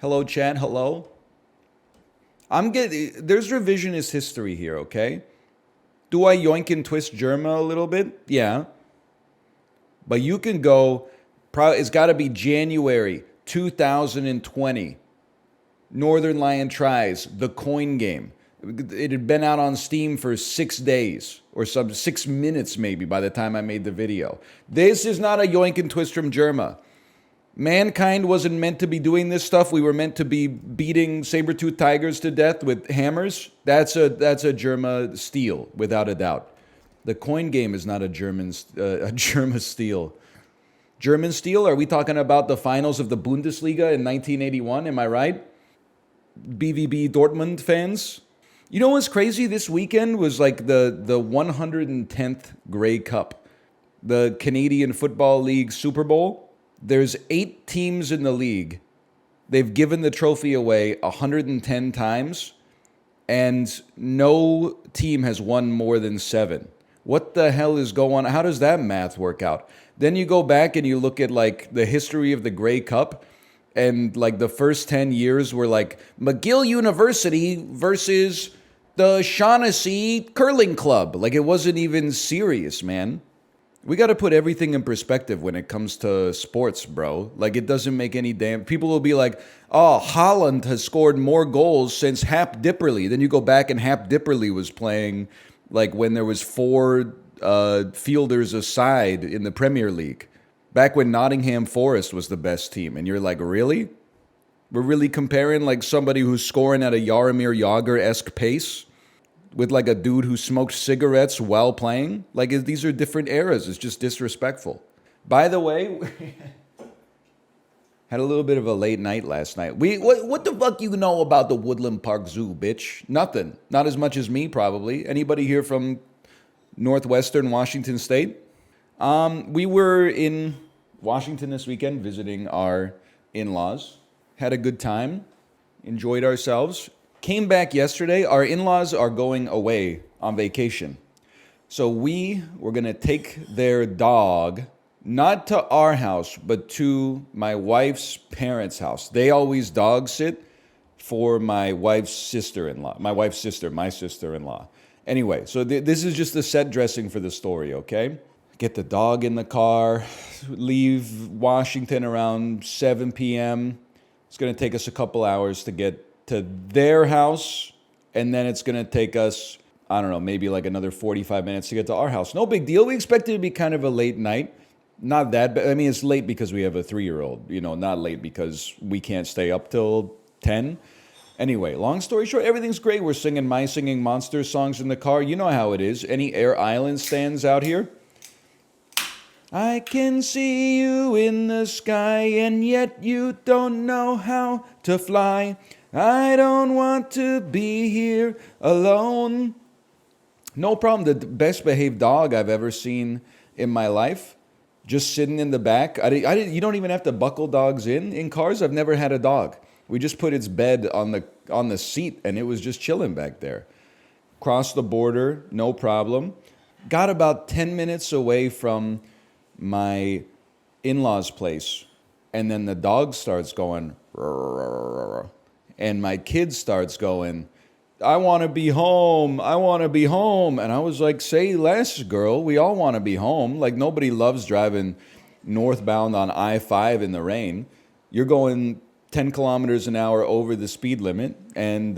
Hello, chat. Hello. There's revisionist history here, okay? Do I yoink and twist Germa a little bit? Yeah. But you can go, it's got to be January 2020. Northernlion tries the coin game. It had been out on Steam for 6 days or 6 minutes maybe by the time I made the video. This is not a yoink and twist from Germa. Mankind wasn't meant to be doing this stuff. We were meant to be beating saber-toothed tigers to death with hammers. That's a Germa steal, without a doubt. The coin game is not a Germa steal. German steal? Are we talking about the finals of the Bundesliga in 1981? Am I right? BVB Dortmund fans? You know what's crazy? This weekend was like the 110th Grey Cup, the Canadian Football League Super Bowl. There's 8 teams in the league. They've given the trophy away 110 times, and no team has won more than 7. What the hell is going on? How does that math work out? Then you go back and you look at like the history of the Grey Cup, and like the first 10 years were like McGill University versus the Shaughnessy Curling Club. Like it wasn't even serious, man. We got to put everything in perspective when it comes to sports, bro. Like, it doesn't make any damn... People will be like, oh, Holland has scored more goals since Hap Dipperley. Then you go back and Hap Dipperley was playing, like, when there was 4 fielders aside in the Premier League. Back when Nottingham Forest was the best team. And you're like, really? We're really comparing, like, somebody who's scoring at a Jaromir Jagr-esque pace with like a dude who smoked cigarettes while playing? Like, these are different eras. It's just disrespectful. By the way, had a little bit of a late night last night. What the fuck you know about the Woodland Park Zoo, bitch? Nothing. Not as much as me, probably. Anybody here from northwestern Washington State? We were in Washington this weekend visiting our in-laws. Had a good time. Enjoyed ourselves. Came back yesterday. Our in-laws are going away on vacation. So we were going to take their dog, not to our house, but to my wife's parents' house. They always dog sit for my wife's sister-in-law. My sister-in-law. Anyway, so this is just the set dressing for the story, okay? Get the dog in the car, leave Washington around 7 p.m. It's going to take us a couple hours to get to their house, and then it's going to take us, I don't know, maybe like another 45 minutes to get to our house. No big deal. We expect it to be kind of a late night. Not that, but I mean, it's late because we have a 3-year-old, not late because we can't stay up till 10. Anyway, long story short, everything's great. We're singing My Singing Monsters songs in the car. You know how it is. Any Air Island stands out here? I can see you in the sky, and yet you don't know how to fly. I don't want to be here alone. No problem. The best behaved dog I've ever seen in my life. Just sitting in the back. You don't even have to buckle dogs in cars. I've never had a dog. We just put its bed on the seat, and it was just chilling back there. Crossed the border, no problem. Got about 10 minutes away from my in-laws' place, and then the dog starts going, and my kid starts going, I want to be home. I want to be home. And I was like, say less, girl. We all want to be home. Like, nobody loves driving northbound on I-5 in the rain. You're going 10 kilometers an hour over the speed limit. And,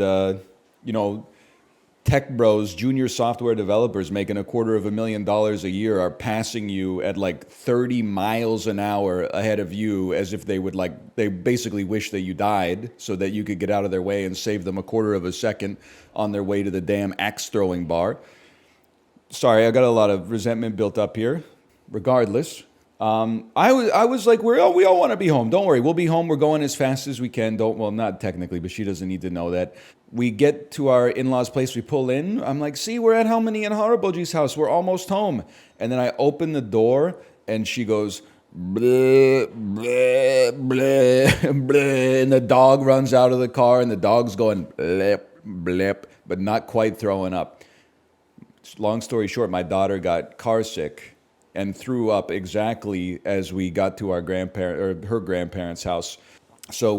tech bros, junior software developers making $250,000 a year are passing you at like 30 miles an hour ahead of you, as if they basically wish that you died so that you could get out of their way and save them a quarter of a second on their way to the damn axe throwing bar. Sorry, I got a lot of resentment built up here. Regardless, I was like, we all want to be home. Don't worry, we'll be home. We're going as fast as we can. Well, not technically, but she doesn't need to know that. We get to our in-laws' place. We pull in. I'm like, see, we're at Halmani and Haraboji's house. We're almost home. And then I open the door, and she goes, bleh, bleh, bleh, bleh. And the dog runs out of the car, and the dog's going blep, blep, but not quite throwing up. Long story short, my daughter got car sick and threw up exactly as we got to her grandparents' house. So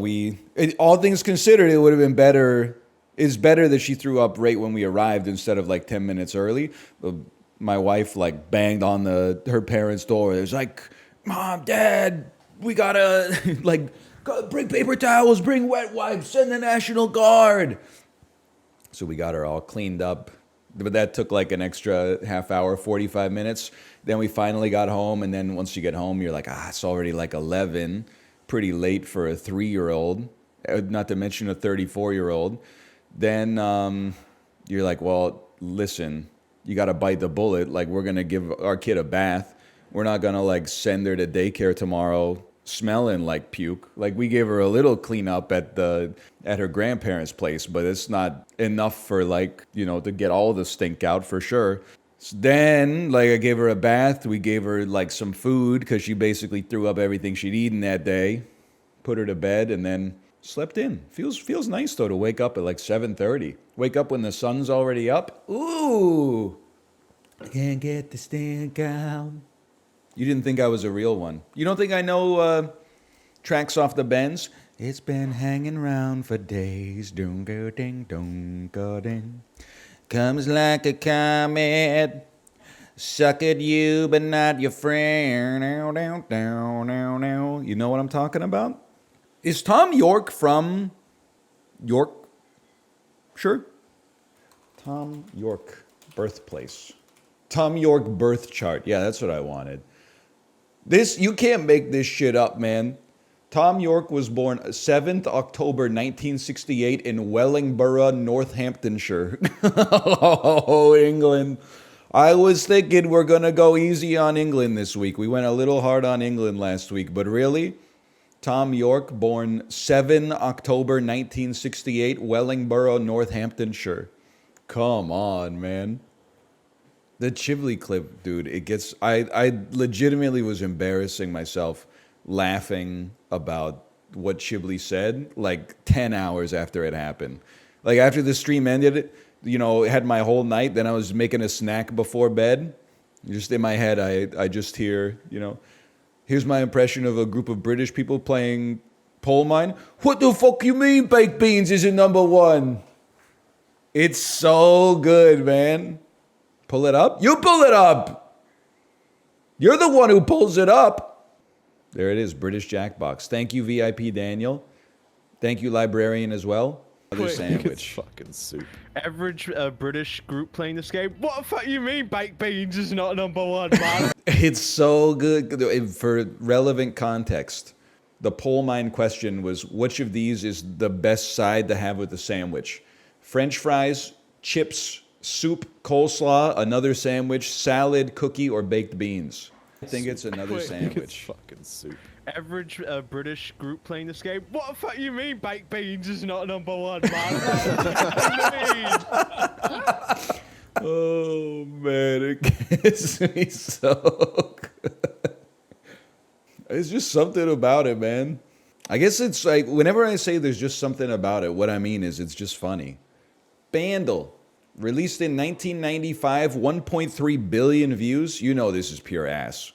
all things considered, it would have been better. It's better that she threw up right when we arrived instead of like 10 minutes early. My wife like banged on her parents' door. It was like, Mom, Dad, we gotta like bring paper towels, bring wet wipes, send the National Guard. So we got her all cleaned up. But that took like an extra half hour, 45 minutes. Then we finally got home. And then once you get home, you're like, it's already like 11. Pretty late for a 3-year-old, not to mention a 34-year-old. Then you're like, well, listen, you got to bite the bullet. Like, we're going to give our kid a bath. We're not going to like send her to daycare tomorrow smelling like puke. Like, we gave her a little cleanup at her grandparents' place, but it's not enough for like, to get all the stink out for sure. So then, like, I gave her a bath. We gave her like some food because she basically threw up everything she'd eaten that day. Put her to bed and then slept in. Feels nice though to wake up at like 7:30. Wake up when the sun's already up. Ooh, I can't get the stink out. You didn't think I was a real one. You don't think I know tracks off the bends? It's been hanging around for days. Ding ding ding ding. Comes like a comet. Suck at you, but not your friend. You know what I'm talking about? Is Tom York from York? Sure. Tom York birthplace. Tom York birth chart. Yeah, that's what I wanted. You can't make this shit up, man. Tom York was born 7th October 1968 in Wellingborough, Northamptonshire. Oh, England. I was thinking we're going to go easy on England this week. We went a little hard on England last week, but really? Tom York, born 7 October 1968, Wellingborough, Northamptonshire. Come on, man. The Chivley clip, dude, I legitimately was embarrassing myself laughing about what Chivley said like 10 hours after it happened. Like after the stream ended, had my whole night, then I was making a snack before bed. Just in my head, I just hear, here's my impression of a group of British people playing pole mine. What the fuck you mean baked beans isn't number one? It's so good, man. Pull it up? You pull it up! You're the one who pulls it up. There it is, British Jackbox. Thank you, VIP Daniel. Thank you, Librarian, as well. Another sandwich. It's fucking soup. Average British group playing this game. What the fuck you mean baked beans is not number one, man? It's so good. For relevant context, the poll mine question was, which of these is the best side to have with the sandwich? French fries, chips, soup, coleslaw, another sandwich, salad, cookie, or baked beans? I think it's another sandwich. It's fucking soup. Average British group playing this game. What the fuck you mean baked beans is not number one, man? What do you mean? Oh, man, it gets me so good. It's just something about it, man. I guess it's like, whenever I say there's just something about it, what I mean is it's just funny. Bandle, released in 1995, 1.3 billion views. You know this is pure ass.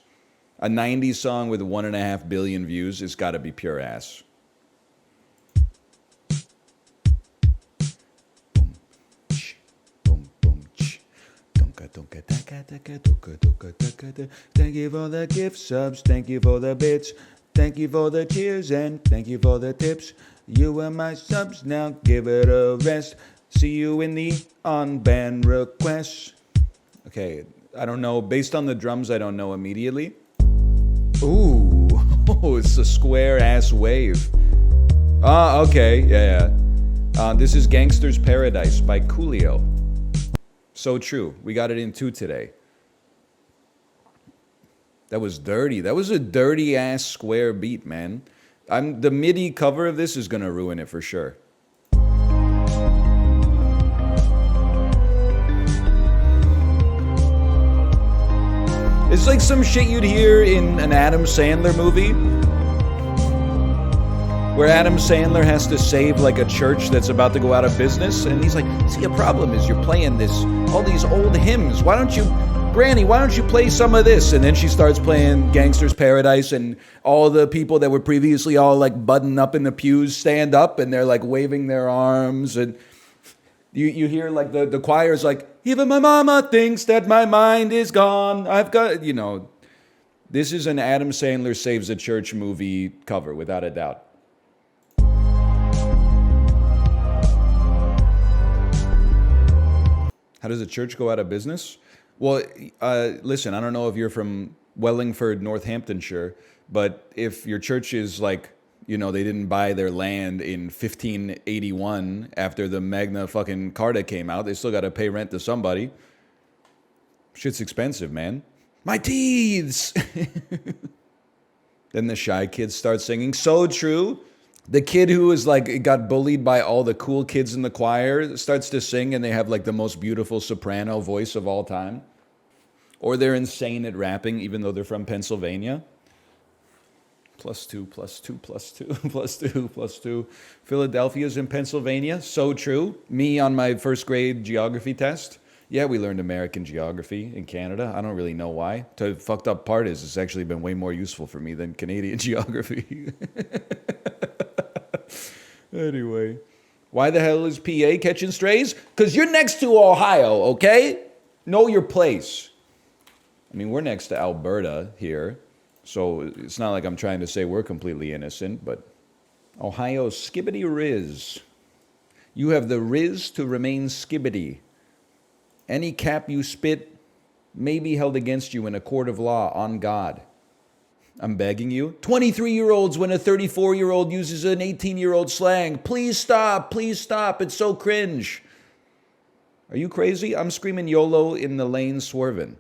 A 90s song with 1.5 billion views, it's got to be pure ass. Thank you for the gift subs, thank you for the bits, thank you for the cheers, and thank you for the tips. You are my subs, now give it a rest. See you in the on-band requests. Okay, I don't know. Based on the drums, I don't know immediately. Ooh, it's a square-ass wave. Okay, yeah. This is Gangster's Paradise by Coolio. So true. We got it in 2 today. That was dirty. That was a dirty-ass square beat, man. The MIDI cover of this is going to ruin it for sure. It's like some shit you'd hear in an Adam Sandler movie, where Adam Sandler has to save like a church that's about to go out of business, and he's like, see, a problem is you're playing all these old hymns. Why don't you Granny, why don't you play some of this? And then she starts playing Gangster's Paradise, and all the people that were previously all like buttoned up in the pews stand up and they're like waving their arms, and you hear like the choir's like, even my mama thinks that my mind is gone. I've got, this is an Adam Sandler Saves the Church movie cover, without a doubt. How does a church go out of business? Well, listen, I don't know if you're from Wellingford, Northamptonshire, but if your church is like, they didn't buy their land in 1581 after the Magna fucking Carta came out, they still got to pay rent to somebody. Shit's expensive, man. My teeths! Then the shy kids start singing. So true. The kid who is like got bullied by all the cool kids in the choir starts to sing, and they have like the most beautiful soprano voice of all time. Or they're insane at rapping even though they're from Pennsylvania. +2, +2, +2, +2, +2. Philadelphia's in Pennsylvania. So true. Me on my first grade geography test. Yeah, we learned American geography in Canada. I don't really know why. The fucked up part is it's actually been way more useful for me than Canadian geography. Anyway, why the hell is PA catching strays? Because you're next to Ohio, okay? Know your place. I mean, we're next to Alberta here, so it's not like I'm trying to say we're completely innocent, but Ohio skibbity riz. You have the riz to remain skibbity. Any cap you spit may be held against you in a court of law on God. I'm begging you. 23-year-olds when a 34-year-old uses an 18-year-old slang. Please stop, it's so cringe. Are you crazy? I'm screaming YOLO in the lane swerving.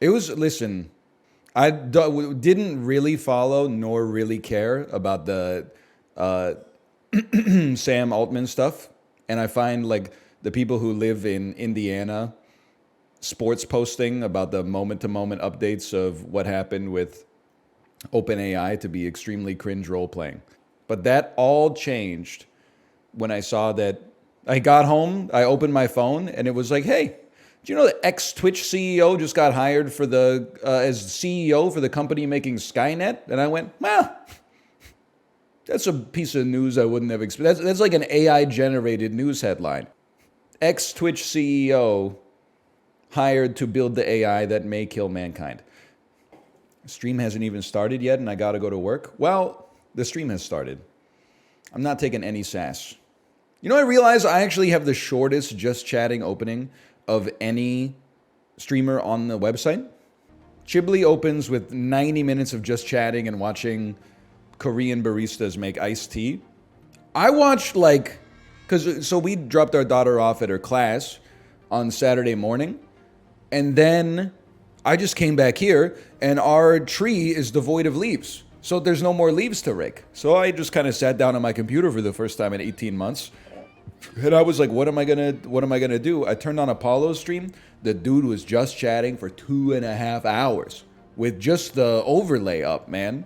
Listen, I didn't really follow nor really care about the Sam Altman stuff. And I find like the people who live in Indiana sports posting about the moment-to-moment updates of what happened with OpenAI to be extremely cringe role-playing. But that all changed when I saw that I got home, I opened my phone, and it was like, hey, do you know the ex-Twitch CEO just got hired for as CEO for the company making Skynet? And I went, well, that's a piece of news I wouldn't have expected. That's like an AI-generated news headline. Ex-Twitch CEO hired to build the AI that may kill mankind. Stream hasn't even started yet, and I gotta go to work. Well, the stream has started. I'm not taking any sass. I realize I actually have the shortest just chatting opening of any streamer on the website. Chibli opens with 90 minutes of just chatting and watching Korean baristas make iced tea. I watched so we dropped our daughter off at her class on Saturday morning, and then I just came back here, and our tree is devoid of leaves. So there's no more leaves to rake. So I just kind of sat down on my computer for the first time in 18 months. And I was like, what am I gonna do? I turned on Apollo's stream. The dude was just chatting for 2.5 hours with just the overlay up, man.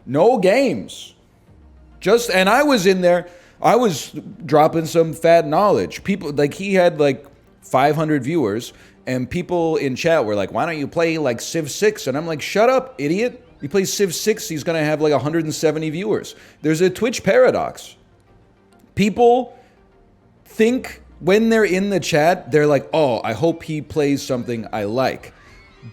No games. And I was in there, I was dropping some fat knowledge. People, he had 500 viewers. And people in chat were like, why don't you play Civ 6? And I'm like, shut up, idiot. He plays Civ 6, he's going to have 170 viewers. There's a Twitch paradox. People think when they're in the chat, they're like, oh, I hope he plays something I like.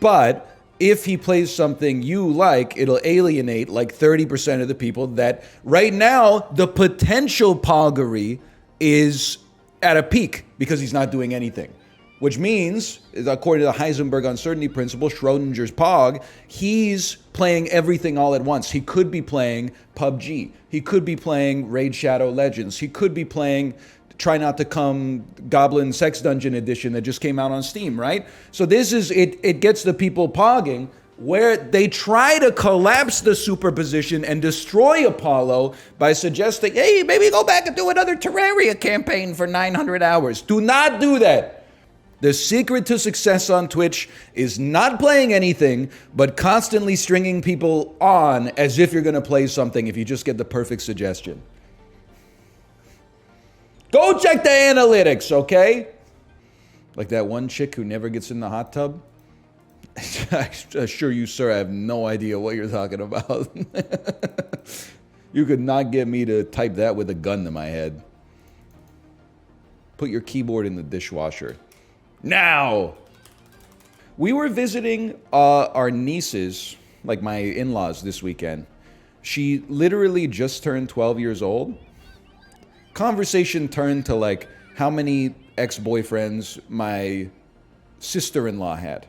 But if he plays something you like, it'll alienate 30% of the people that right now the potential poggery is at a peak because he's not doing anything. Which means, according to the Heisenberg uncertainty principle, Schrodinger's Pog, he's playing everything all at once. He could be playing PUBG. He could be playing Raid Shadow Legends. He could be playing Try Not to Come Goblin Sex Dungeon Edition that just came out on Steam, right? So this is, it gets the people pogging where they try to collapse the superposition and destroy Apollo by suggesting, hey, maybe go back and do another Terraria campaign for 900 hours. Do not do that. The secret to success on Twitch is not playing anything, but constantly stringing people on as if you're going to play something if you just get the perfect suggestion. Go check the analytics, okay? Like that one chick who never gets in the hot tub. I assure you, sir, I have no idea what you're talking about. You could not get me to type that with a gun to my head. Put your keyboard in the dishwasher. Now! We were visiting our nieces, like my in-laws, this weekend. She literally just turned 12 years old. Conversation turned to like how many ex-boyfriends my sister-in-law had,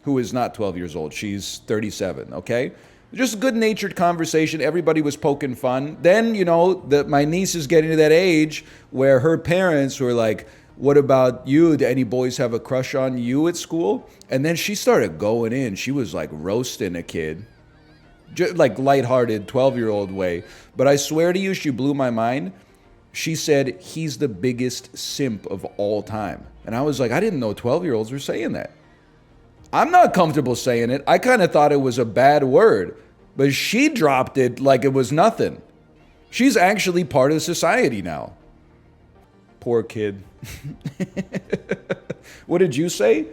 who is not 12 years old. She's 37, okay? Just a good-natured conversation. Everybody was poking fun. Then, you know, my niece is getting to that age where her parents were like, what about you? Do any boys have a crush on you at school? And then she started going in. She was like roasting a kid. Just like lighthearted 12-year-old way. But I swear to you, she blew my mind. She said, he's the biggest simp of all time. And I was like, I didn't know 12-year-olds were saying that. I'm not comfortable saying it. I kind of thought it was a bad word. But she dropped it like it was nothing. She's actually part of society now. Poor kid. What did you say?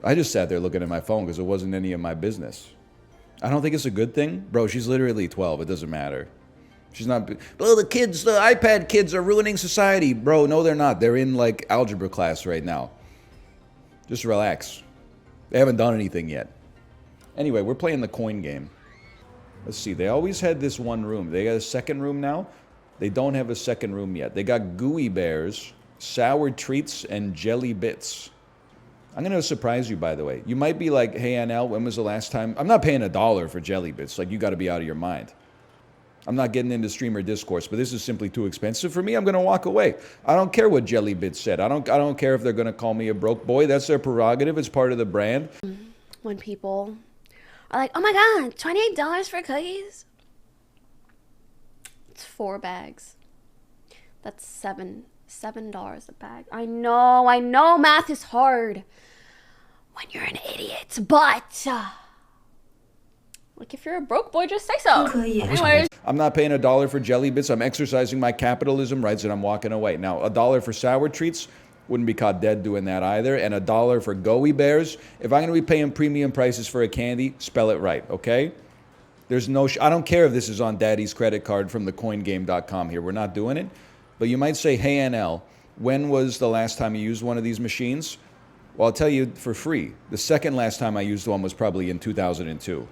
I just sat there looking at my phone because it wasn't any of my business. I don't think it's a good thing. Bro, she's literally 12. It doesn't matter. She's not... Oh, the iPad kids are ruining society. Bro, no, they're not. They're in, like, algebra class right now. Just relax. They haven't done anything yet. Anyway, we're playing the coin game. Let's see. They always had this one room. They got a second room now. They don't have a second room yet. They got gooey bears, sour treats, and jelly bits. I'm going to surprise you, by the way. You might be like, hey, NL, when was the last time? I'm not paying $1 for jelly bits. Like, you got to be out of your mind. I'm not getting into streamer discourse, but this is simply too expensive for me. I'm going to walk away. I don't care what jelly bits said. I don't care if they're going to call me a broke boy. That's their prerogative. It's part of the brand. When people are like, oh my God, $28 for cookies? It's 4 bags. That's $7 a bag. I know math is hard when you're an idiot, but like if you're a broke boy, just say so. Anyways. I'm not paying $1 for jelly bits. I'm exercising my capitalism rights and I'm walking away. Now, $1 for sour treats, wouldn't be caught dead doing that either. And $1 for gooey bears. If I'm going to be paying premium prices for a candy, spell it right, okay? There's no... I don't care if this is on daddy's credit card from thecoingame.com here. We're not doing it. But you might say, hey, NL, when was the last time you used one of these machines? Well, I'll tell you for free. The second last time I used one was probably in 2002.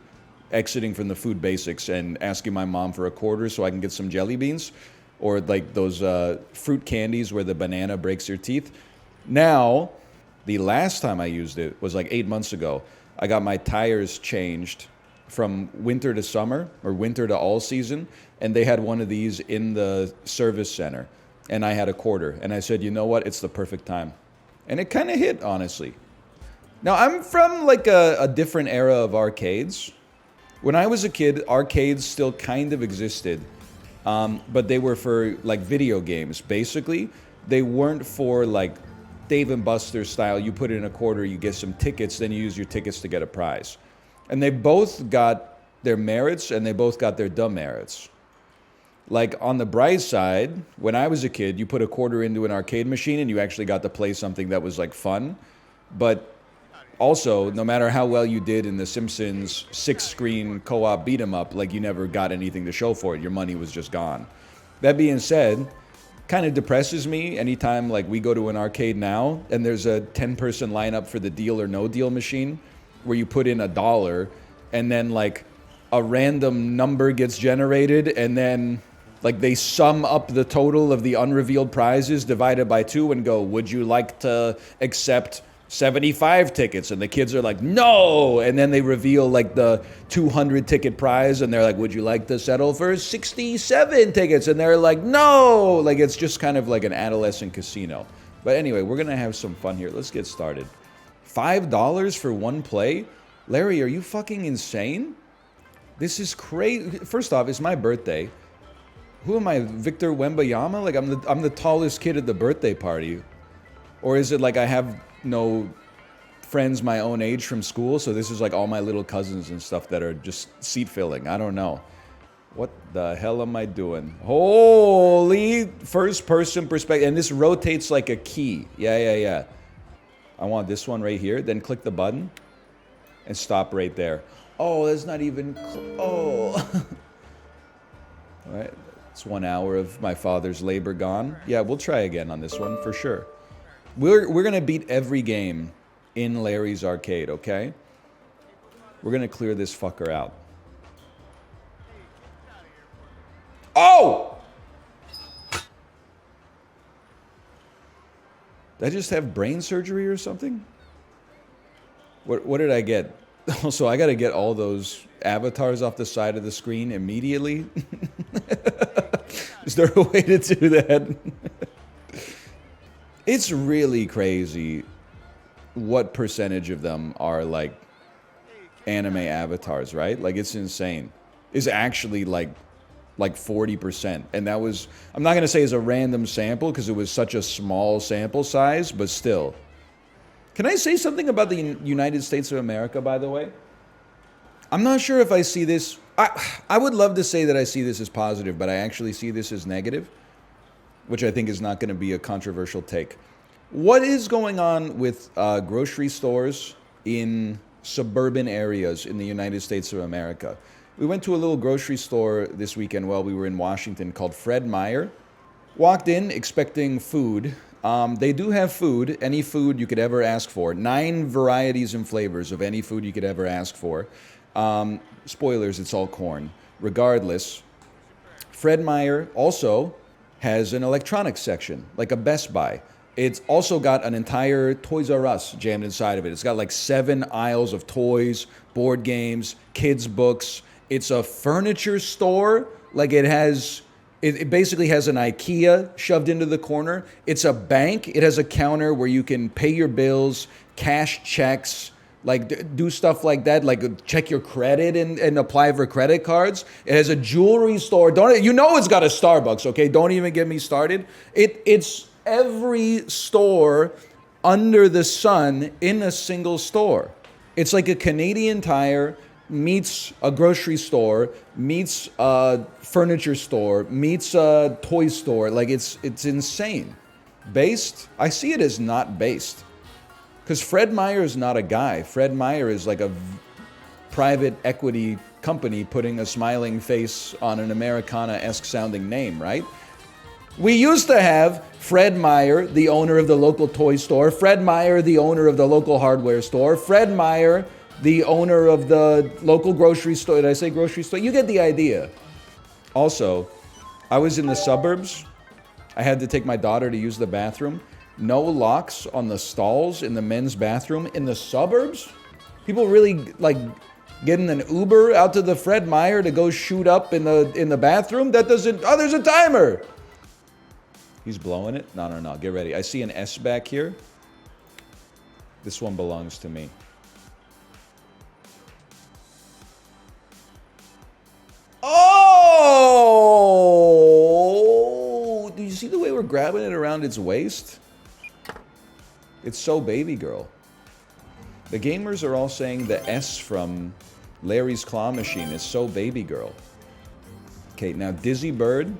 Exiting from the food basics and asking my mom for a quarter so I can get some jelly beans. Or like those fruit candies where the banana breaks your teeth. Now, the last time I used it was like 8 months ago. I got my tires changed from winter to summer or winter to all season. And they had one of these in the service center. And I had a quarter. And I said, you know what? It's the perfect time. And it kind of hit, honestly. Now, I'm from like a different era of arcades. When I was a kid, arcades still kind of existed. But they were for like video games, basically. They weren't for like Dave and Buster's style. You put in a quarter, you get some tickets, then you use your tickets to get a prize. And they both got their merits and they both got their demerits. Like on the bright side, when I was a kid, you put a quarter into an arcade machine and you actually got to play something that was like fun. But also, no matter how well you did in the Simpsons 6-screen co-op beat 'em up, like you never got anything to show for it. Your money was just gone. That being said, kind of depresses me anytime like we go to an arcade now and there's a 10-person lineup for the deal or no deal machine where you put in $1 and then like a random number gets generated and then like they sum up the total of the unrevealed prizes divided by 2 and go, would you like to accept 75 tickets? And the kids are like, no! And then they reveal like the 200 ticket prize and they're like, would you like to settle for 67 tickets? And they're like, no! Like it's just kind of like an adolescent casino. But anyway, we're gonna have some fun here. Let's get started. $5 for one play? Larry, are you fucking insane? This is crazy. First off, it's my birthday. Who am I, Victor Wembanyama? Like I'm the tallest kid at the birthday party. Or is it like I have no friends my own age from school, so this is like all my little cousins and stuff that are just seat filling? I don't know. What the hell am I doing? Holy first person perspective. And this rotates like a key. Yeah. I want this one right here. Then click the button. and stop right there. Oh, that's not even... Oh. All right. It's 1 hour of my father's labor gone. Yeah, we'll try again on this one for sure. We're going to beat every game in Larry's arcade, okay? We're going to clear this fucker out. Oh! Did I just have brain surgery or something? What did I get? Also, I got to get all those avatars off the side of the screen immediately. Is there a way to do that? It's really crazy what percentage of them are like anime avatars, right? Like, it's insane. It's actually like 40%. And that was, I'm not going to say it's a random sample because it was such a small sample size, but still. Can I say something about the United States of America, by the way? I'm not sure if I see this... I would love to say that I see this as positive, but I actually see this as negative, which I think is not going to be a controversial take. What is going on with grocery stores in suburban areas in the United States of America? We went to a little grocery store this weekend while we were in Washington called Fred Meyer. Walked in expecting food. They do have food, any food you could ever ask for. 9 varieties and flavors of any food you could ever ask for. Spoilers, it's all corn. Regardless, Fred Meyer also has an electronics section, like a Best Buy. It's also got an entire Toys R Us jammed inside of it. It's got like 7 aisles of toys, board games, kids' books. It's a furniture store. Like it basically has an IKEA shoved into the corner. It's a bank. It has a counter where you can pay your bills, cash checks, like do stuff like that, like check your credit and apply for credit cards. It has a jewelry store. It's got a Starbucks, okay? Don't even get me started. It's every store under the sun in a single store. It's like a Canadian Tire meets a grocery store, meets a furniture store, meets a toy store. Like, it's insane. Based? I see it as not based. Because Fred Meyer is not a guy. Fred Meyer is like a private equity company putting a smiling face on an Americana-esque sounding name, right? We used to have Fred Meyer, the owner of the local toy store, Fred Meyer, the owner of the local hardware store, Fred Meyer, the owner of the local grocery store. Did I say grocery store? You get the idea. Also, I was in the suburbs. I had to take my daughter to use the bathroom. No locks on the stalls in the men's bathroom in the suburbs. People really like getting an Uber out to the Fred Meyer to go shoot up in the bathroom. That doesn't. Oh, there's a timer. He's blowing it. No. Get ready. I see an S back here. This one belongs to me. Oh! Do you see the way we're grabbing it around its waist? It's so baby girl. The gamers are all saying the S from Larry's Claw Machine is so baby girl. Okay, now Dizzy Bird.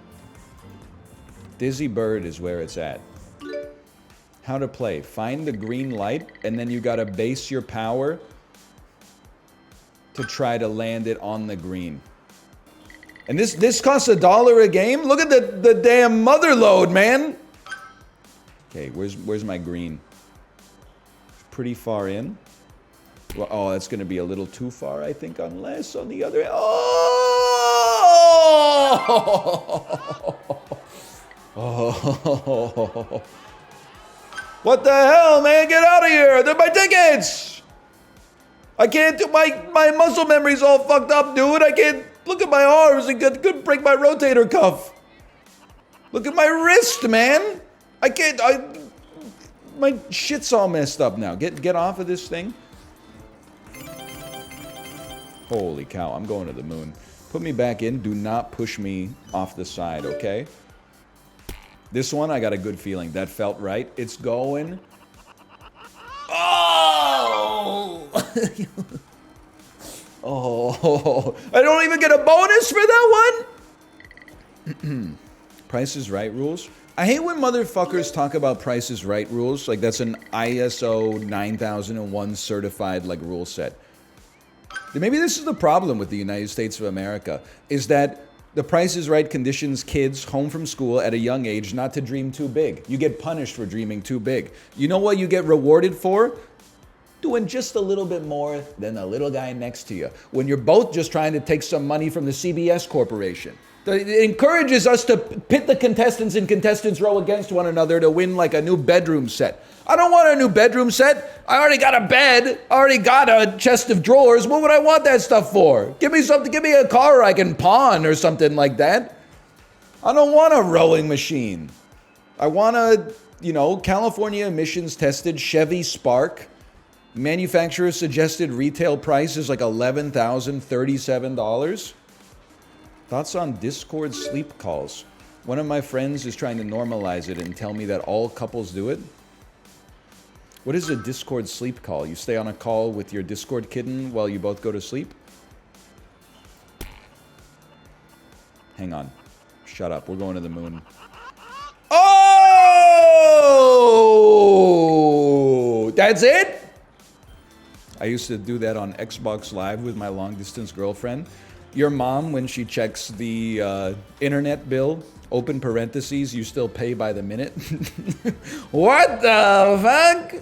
Dizzy Bird is where it's at. How to play. Find the green light, and then you gotta base your power to try to land it on the green. And this costs $1 a game? Look at the damn mother load, man! Okay, where's my green? Pretty far in. Well, oh, that's gonna be a little too far, I think, unless on the other... Oh! Oh! What the hell, man? Get out of here! They're my tickets! I can't do... My muscle memory's all fucked up, dude. I can't... Look at my arms. It could break my rotator cuff. Look at my wrist, man. I can't... My shit's all messed up now. Get off of this thing. Holy cow, I'm going to the moon. Put me back in. Do not push me off the side, okay? This one, I got a good feeling. That felt right. It's going. Oh! Oh, I don't even get a bonus for that one? Price is Right rules. I hate when motherfuckers talk about Price is Right rules. Like, that's an ISO 9001 certified, like, rule set. Maybe this is the problem with the United States of America, is that the Price is Right conditions kids home from school at a young age not to dream too big. You get punished for dreaming too big. You know what you get rewarded for? Doing just a little bit more than the little guy next to you. When you're both just trying to take some money from the CBS Corporation. It encourages us to pit the contestants in contestants row against one another to win like a new bedroom set. I don't want a new bedroom set. I already got a bed. I already got a chest of drawers. What would I want that stuff for? Give me something. Give me a car I can pawn or something like that. I don't want a rowing machine. I want a, California emissions tested Chevy Spark. Manufacturer suggested retail price is like $11,037. Thoughts on Discord sleep calls? One of my friends is trying to normalize it and tell me that all couples do it. What is a Discord sleep call? You stay on a call with your Discord kitten while you both go to sleep? Hang on. Shut up. We're going to the moon. Oh! That's it? I used to do that on Xbox Live with my long-distance girlfriend. Your mom, when she checks the internet bill, open parentheses, you still pay by the minute. What the fuck?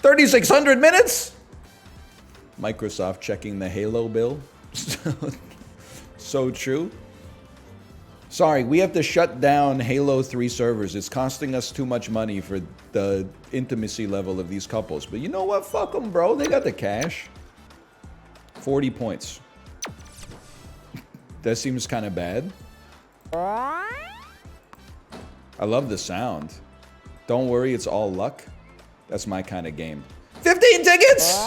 3,600 minutes? Microsoft checking the Halo bill. So true. Sorry, we have to shut down Halo 3 servers. It's costing us too much money for the intimacy level of these couples. But you know what? Fuck them, bro. They got the cash. 40 points. That seems kind of bad. I love the sound. Don't worry, it's all luck. That's my kind of game. 15 tickets!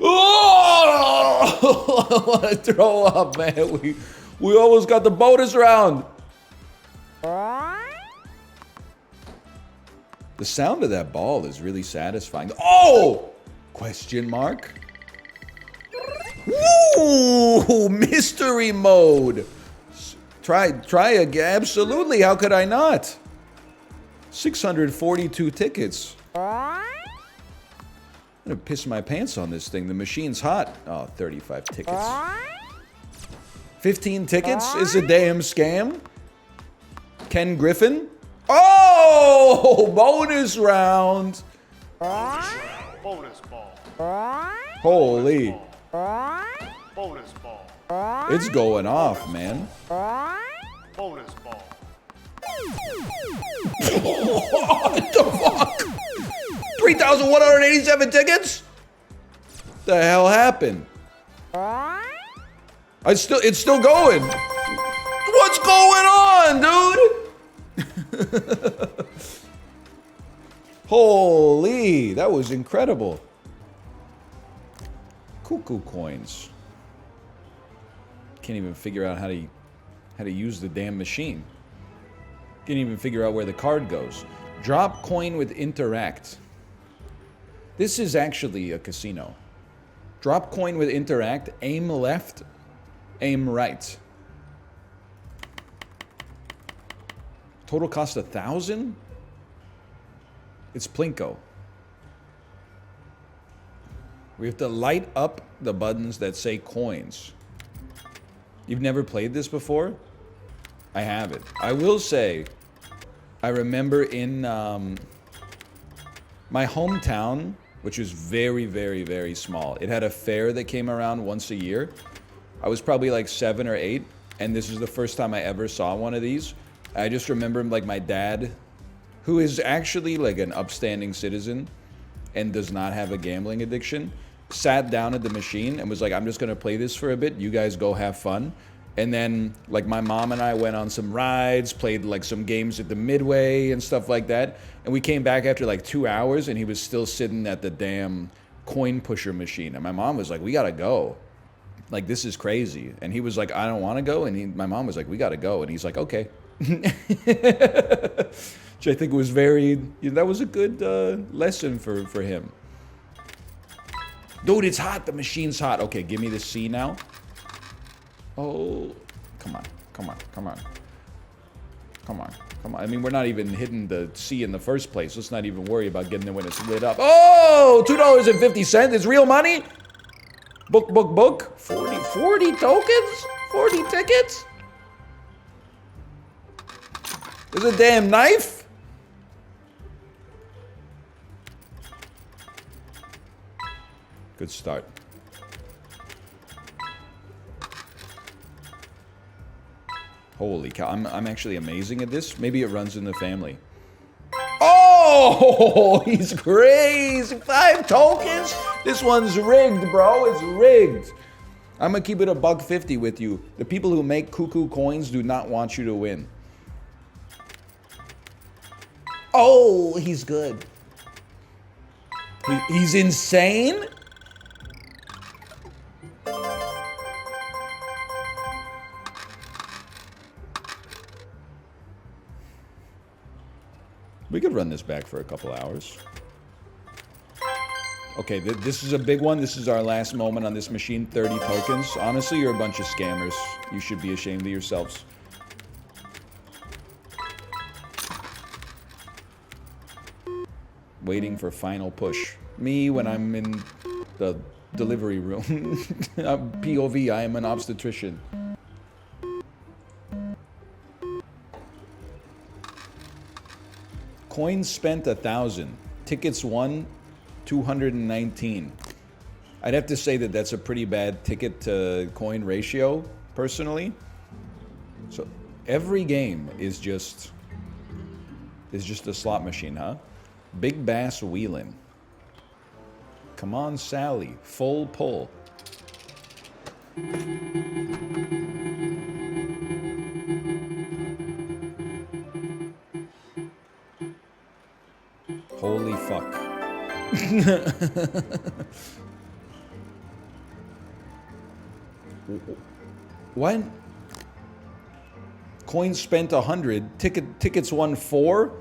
Oh! I want to throw up, man. We almost got the bonus round. The sound of that ball is really satisfying. Oh! Question mark. Ooh, mystery mode. Try again. Absolutely. How could I not? 642 tickets. I'm gonna piss my pants on this thing. The machine's hot. Oh, 35 tickets. 15 tickets is a damn scam. Ken Griffin. Oh, bonus round. Bonus ball. Holy. Bonus ball. It's going off, man. Bonus ball. What the fuck? 3,187 tickets? The hell happened? It's still going. What's going on, dude? Holy, that was incredible. Cuckoo coins. Can't even figure out how to use the damn machine. Can't even figure out where the card goes. Drop coin with interact. This is actually a casino. Drop coin with interact, aim left, aim right. Total cost 1,000? It's Plinko. We have to light up the buttons that say coins. You've never played this before? I haven't. I will say, I remember in my hometown, which was very, very, very small. It had a fair that came around once a year. I was probably like 7 or 8, and this is the first time I ever saw one of these. I just remember like my dad, who is actually like an upstanding citizen and does not have a gambling addiction, sat down at the machine and was like, I'm just gonna play this for a bit. You guys go have fun. And then like my mom and I went on some rides, played like some games at the Midway and stuff like that. And we came back after like 2 hours and he was still sitting at the damn coin pusher machine. And my mom was like, we gotta go. Like, this is crazy. And he was like, I don't wanna go. And my mom was like, we gotta go. And he's like, okay. Which I think was very, that was a good lesson for him. Dude, it's hot. The machine's hot. Okay, give me the C now. Oh, come on, come on, come on. Come on. Come on. I mean, we're not even hitting the C in the first place. Let's not even worry about getting it when it's lit up. Oh, $2.50. It's real money. Book. 40 tokens? 40 tickets? There's a damn knife? Good start. Holy cow, I'm actually amazing at this. Maybe it runs in the family. Oh, he's crazy. 5 tokens? This one's rigged, bro. It's rigged. I'm gonna keep it $1.50 with you. The people who make cuckoo coins do not want you to win. Oh, he's good. He's insane? We could run this back for a couple hours. Okay, this is a big one. This is our last moment on this machine. 30 tokens. Honestly, you're a bunch of scammers. You should be ashamed of yourselves. Waiting for final push. Me when I'm in the delivery room. POV, I am an obstetrician. Coins spent 1,000. Tickets won 219. I'd have to say that that's a pretty bad ticket to coin ratio, personally. So every game is just a slot machine, huh? Big Bass wheeling. Come on, Sally. Full pull. Holy fuck. What? Coins spent 100. Tickets won 4.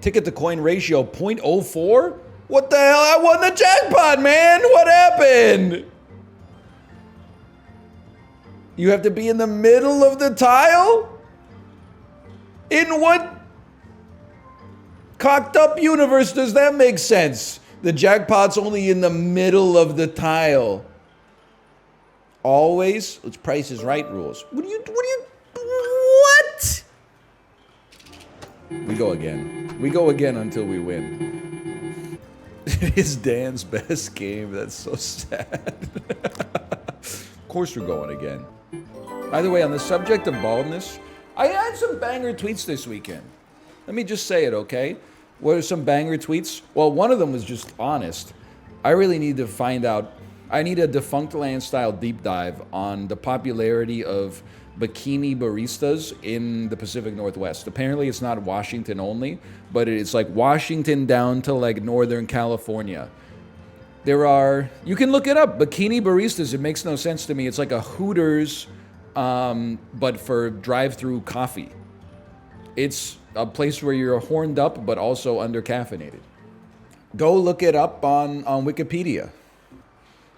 Ticket to coin ratio 0.04? What the hell? I won the jackpot, man! What happened? You have to be in the middle of the tile? In what cocked up universe does that make sense? The jackpot's only in the middle of the tile. Always, it's Price is Right rules. What? We go again. We go again until we win. It is Dan's best game. That's so sad. Of course we're going again. By the way, on the subject of baldness, I had some banger tweets this weekend. Let me just say it, okay? What are some banger tweets? Well, one of them was just honest. I really need to find out. I need a Defunct Land style deep dive on the popularity of bikini baristas in the Pacific Northwest. Apparently it's not Washington only, but it's like Washington down to like Northern California. There are, you can look it up, bikini baristas. It makes no sense to me. It's like a Hooters, but for drive-through coffee. It's a place where you're horned up, but also under-caffeinated. Go look it up on Wikipedia.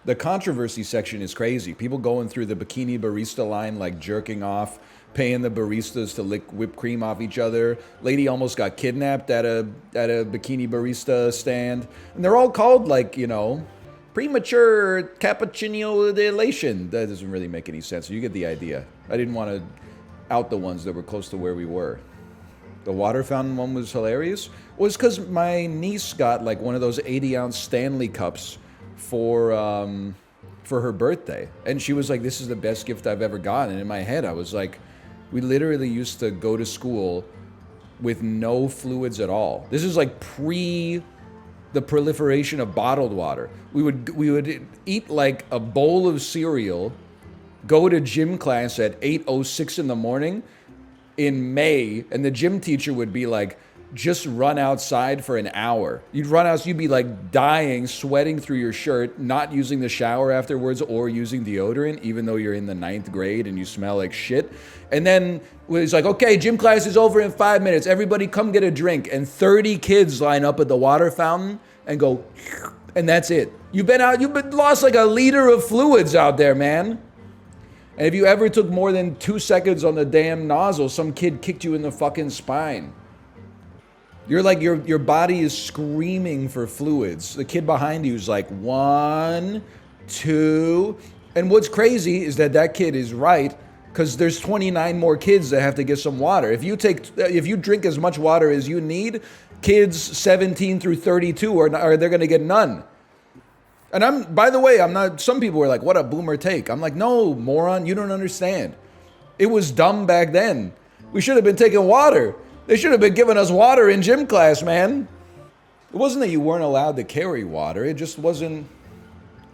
The controversy section is crazy. People going through the bikini barista line, like jerking off, paying the baristas to lick whipped cream off each other. Lady almost got kidnapped at a bikini barista stand. And they're all called, like, you know, premature cappuccino dilation. That doesn't really make any sense. You get the idea. I didn't want to out the ones that were close to where we were. The water fountain one was hilarious. Well, it's because my niece got like one of those 80-ounce Stanley cups for her birthday, and she was like, "This is the best gift I've ever gotten." And in my head, I was like, "We literally used to go to school with no fluids at all. This is like pre the proliferation of bottled water. We would eat like a bowl of cereal, go to gym class at 8:06 in the morning in May, and the gym teacher would be like, just run outside for an hour. You'd run out, you'd be like dying, sweating through your shirt, not using the shower afterwards or using deodorant, even though you're in the 9th grade and you smell like shit. And then it's like, okay, gym class is over in 5 minutes. Everybody come get a drink. And 30 kids line up at the water fountain and go, and that's it. You've lost like a liter of fluids out there, man. And if you ever took more than 2 seconds on the damn nozzle, some kid kicked you in the fucking spine. You're like, your body is screaming for fluids. The kid behind you is like, 1, 2. And what's crazy is that kid is right, because there's 29 more kids that have to get some water. If you drink as much water as you need, kids 17 through 32 are they're gonna get none. And by the way, I'm not, some people were like, what a boomer take. I'm like, no, moron, you don't understand. It was dumb back then. We should have been taking water. They should have been giving us water in gym class, man. It wasn't that you weren't allowed to carry water. It just wasn't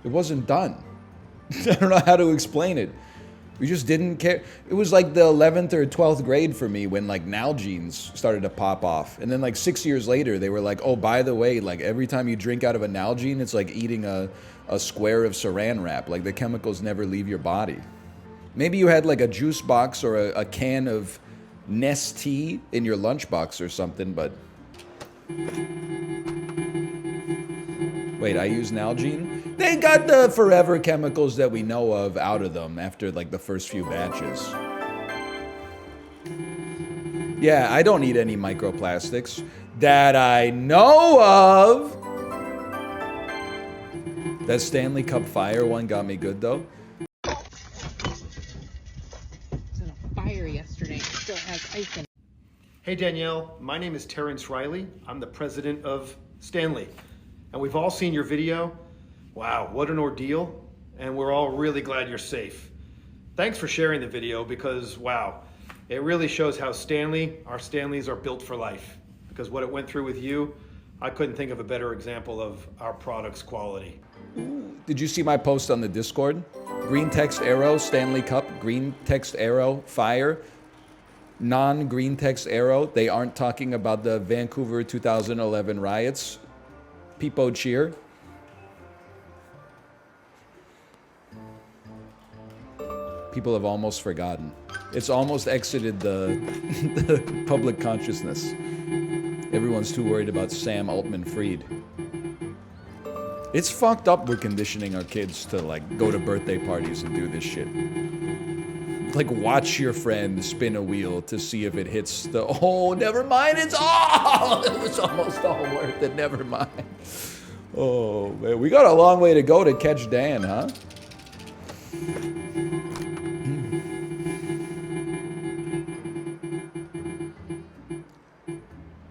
done. I don't know how to explain it. We just didn't care. It was like the 11th or 12th grade for me when like Nalgene's started to pop off. And then like 6 years later, they were like, oh, by the way, like every time you drink out of a Nalgene, it's like eating a square of saran wrap. Like the chemicals never leave your body. Maybe you had like a juice box or a can of Nestea in your lunchbox or something, but... Wait, I use Nalgene? They got the forever chemicals that we know of out of them after like the first few batches. Yeah, I don't eat any microplastics that I know of. That Stanley Cup Fire one got me good though. It was on a fire yesterday. It still has ice in it. Hey Danielle, my name is Terrence Riley. I'm the president of Stanley. And we've all seen your video. Wow, what an ordeal. And we're all really glad you're safe. Thanks for sharing the video because, wow, it really shows how our Stanleys are built for life. Because what it went through with you, I couldn't think of a better example of our product's quality. Did you see my post on the Discord? Green text arrow, Stanley Cup, green text arrow, fire. Non-green text arrow, they aren't talking about the Vancouver 2011 riots. Peepo cheer. People have almost forgotten. It's almost exited the public consciousness. Everyone's too worried about Sam Altman-Fried. It's fucked up we're conditioning our kids to like go to birthday parties and do this shit. Like watch your friend spin a wheel to see if it hits the, oh, never mind, it was almost all worth it, never mind. Oh man, we got a long way to go to catch Dan, huh?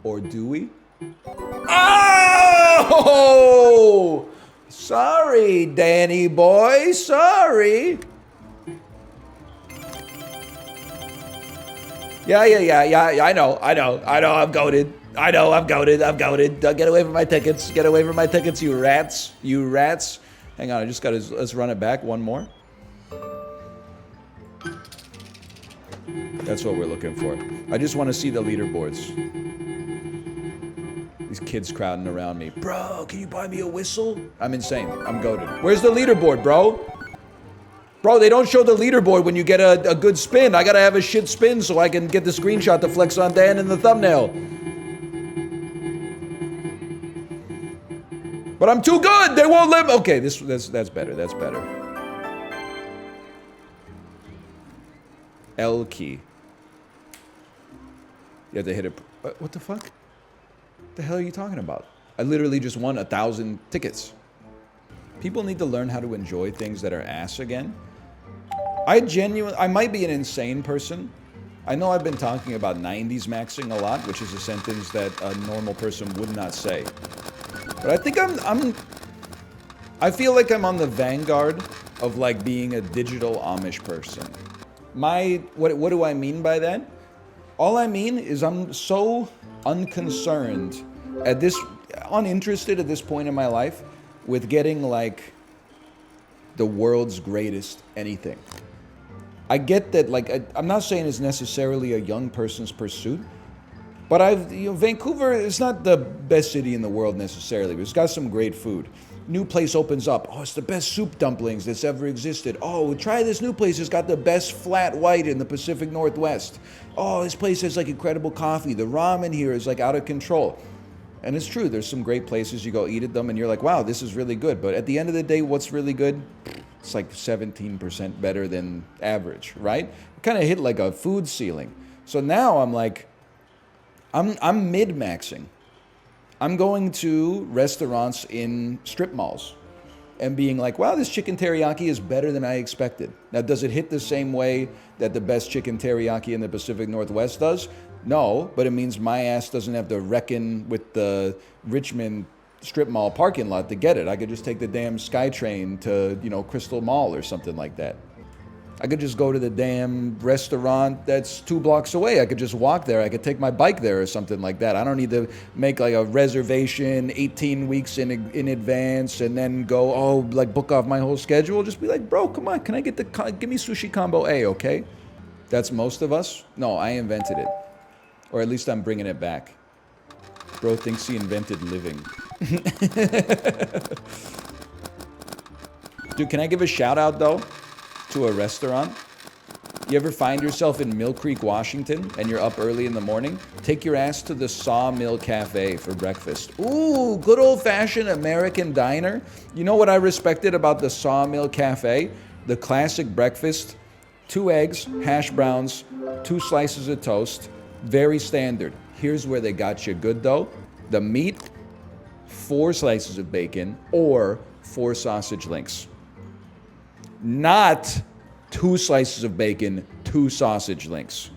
Or do we? Oh! Sorry, Danny boy, sorry. Yeah, I know, I'm goated. I'm goated. Get away from my tickets, you rats. Hang on, let's run it back, one more. That's what we're looking for. I just want to see the leaderboards. These kids crowding around me. Bro, can you buy me a whistle? I'm insane, I'm goated. Where's the leaderboard, bro? Bro, they don't show the leaderboard when you get a good spin. I gotta have a shit spin so I can get the screenshot to flex on Dan in the thumbnail. But I'm too good. They won't let me. Okay, that's better. That's better. L key. You have to hit it. What the fuck? The hell are you talking about? I literally just won 1,000 tickets. People need to learn how to enjoy things that are ass again. I might be an insane person. I know I've been talking about 90s maxing a lot, which is a sentence that a normal person would not say. But I think I feel like I'm on the vanguard of like being a digital Amish person. What do I mean by that? All I mean is I'm so unconcerned uninterested at this point in my life with getting like the world's greatest anything. I get that, like, I'm not saying it's necessarily a young person's pursuit, but Vancouver is not the best city in the world necessarily, but it's got some great food. New place opens up. Oh, it's the best soup dumplings that's ever existed. Oh, try this new place. It's got the best flat white in the Pacific Northwest. Oh, this place has like incredible coffee. The ramen here is like out of control. And it's true, there's some great places you go eat at them and you're like, wow, this is really good. But at the end of the day, what's really good? It's like 17% better than average, right? Kind of hit like a food ceiling. So now I'm like, I'm mid-maxing. I'm going to restaurants in strip malls and being like, wow, this chicken teriyaki is better than I expected. Now, does it hit the same way that the best chicken teriyaki in the Pacific Northwest does? No, but it means my ass doesn't have to reckon with the Richmond strip mall parking lot to get it. I could just take the damn SkyTrain to, Crystal Mall or something like that. I could just go to the damn restaurant that's 2 blocks away. I could just walk there. I could take my bike there or something like that. I don't need to make like a reservation 18 weeks in advance and then go, book off my whole schedule. Just be like, bro, come on. Can I give me sushi combo A, okay? That's most of us? No, I invented it. Or at least I'm bringing it back. Bro thinks he invented living. Dude, can I give a shout out though? To a restaurant. You ever find yourself in Mill Creek, Washington, and you're up early in the morning? Take your ass to the Sawmill Cafe for breakfast. Ooh, good old-fashioned American diner. You know what I respected about the Sawmill Cafe? The classic breakfast, 2 eggs, hash browns, 2 slices of toast. Very standard. Here's where they got you good, though. The meat, 4 slices of bacon, or 4 sausage links. Not 2 slices of bacon, 2 sausage links.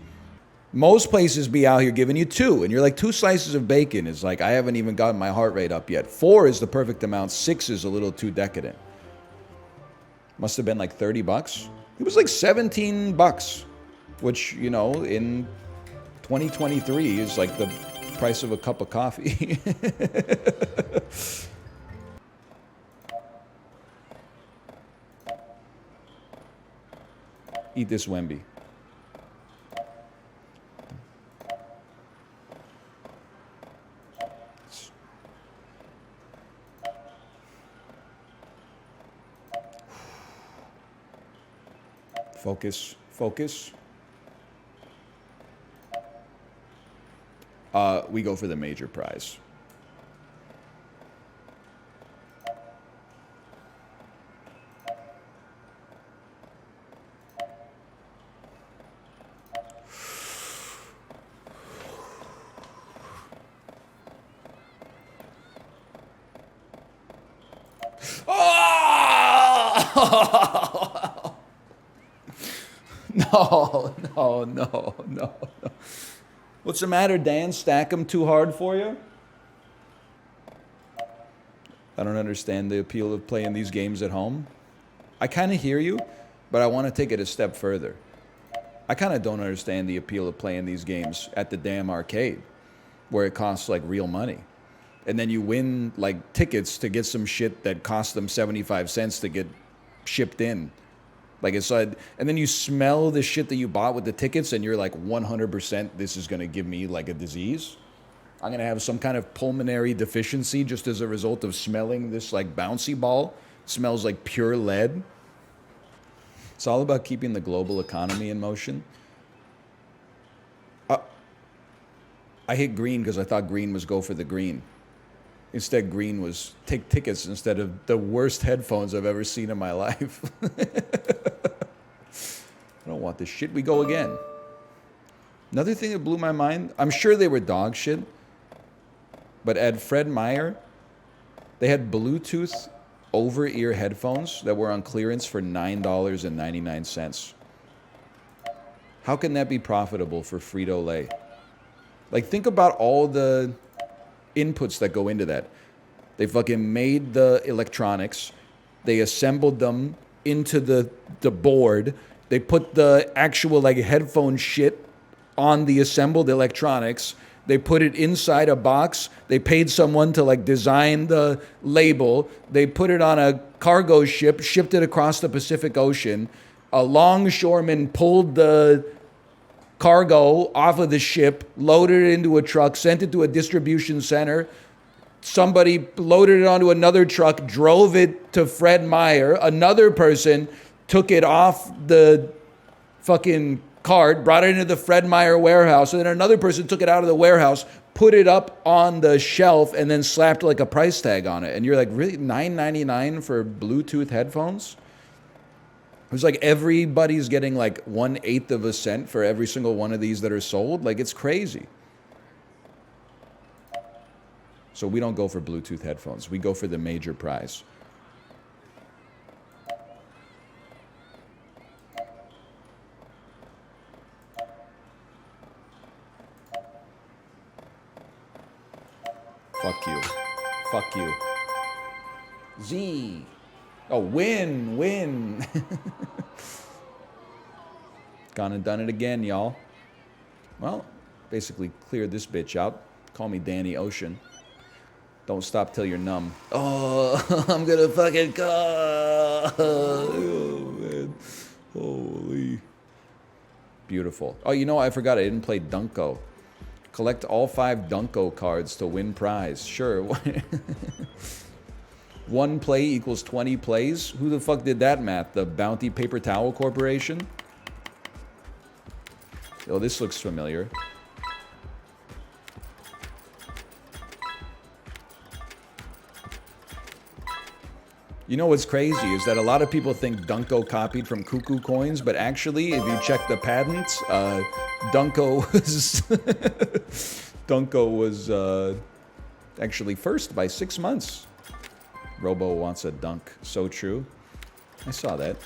Most places be out here giving you 2, and you're like, 2 slices of bacon is like, I haven't even gotten my heart rate up yet. 4 is the perfect amount. 6 is a little too decadent. Must have been like $30. It was like $17, which, in 2023 is like the price of a cup of coffee. Eat this Wemby. Focus, focus. We go for the major prize. Oh! No. What's the matter, Dan? Stack them too hard for you? I don't understand the appeal of playing these games at home. I kind of hear you, but I want to take it a step further. I kind of don't understand the appeal of playing these games at the damn arcade, where it costs like real money. And then you win like tickets to get some shit that cost them 75 cents to get shipped in. Like it's like, and then you smell the shit that you bought with the tickets and you're like 100% this is going to give me like a disease. I'm going to have some kind of pulmonary deficiency just as a result of smelling this like bouncy ball. It smells like pure lead. It's all about keeping the global economy in motion. I hit green because I thought green was go for the green. Instead, green was take tickets instead of the worst headphones I've ever seen in my life. I don't want this shit. We go again. Another thing that blew my mind, I'm sure they were dog shit, but at Fred Meyer, they had Bluetooth over-ear headphones that were on clearance for $9.99. How can that be profitable for Frito-Lay? Like, think about all the inputs that go into that. They fucking made the electronics. They assembled them into the board. They put the actual like headphone shit on the assembled electronics. They put it inside a box. They paid someone to like design the label. They put it on a cargo ship, shipped it across the Pacific Ocean. A longshoreman pulled the cargo off of the ship, loaded it into a truck, sent it to a distribution center. Somebody loaded it onto another truck, drove it to Fred Meyer. Another person took it off the fucking cart, brought it into the Fred Meyer warehouse, and then another person took it out of the warehouse, put it up on the shelf, and then slapped like a price tag on it. And you're like, really? $9.99 for Bluetooth headphones? It was like everybody's getting like 1/8 of a cent for every single one of these that are sold. Like, it's crazy. So we don't go for Bluetooth headphones. We go for the major prize. Fuck you. Fuck you. Z. Oh, win. Gone and done it again, y'all. Well, basically cleared this bitch out. Call me Danny Ocean. Don't stop till you're numb. Oh, I'm gonna fucking call. Oh, man. Holy. Beautiful. Oh, you know, I forgot I didn't play Dunko. Collect all 5 Dunko cards to win prize. Sure. 1 play equals 20 plays? Who the fuck did that math? The Bounty Paper Towel Corporation? Oh, this looks familiar. You know what's crazy is that a lot of people think Dunko copied from Cuckoo Coins, but actually, if you check the patents, Dunko was actually first by 6 months. Robo wants a dunk. So true. I saw that.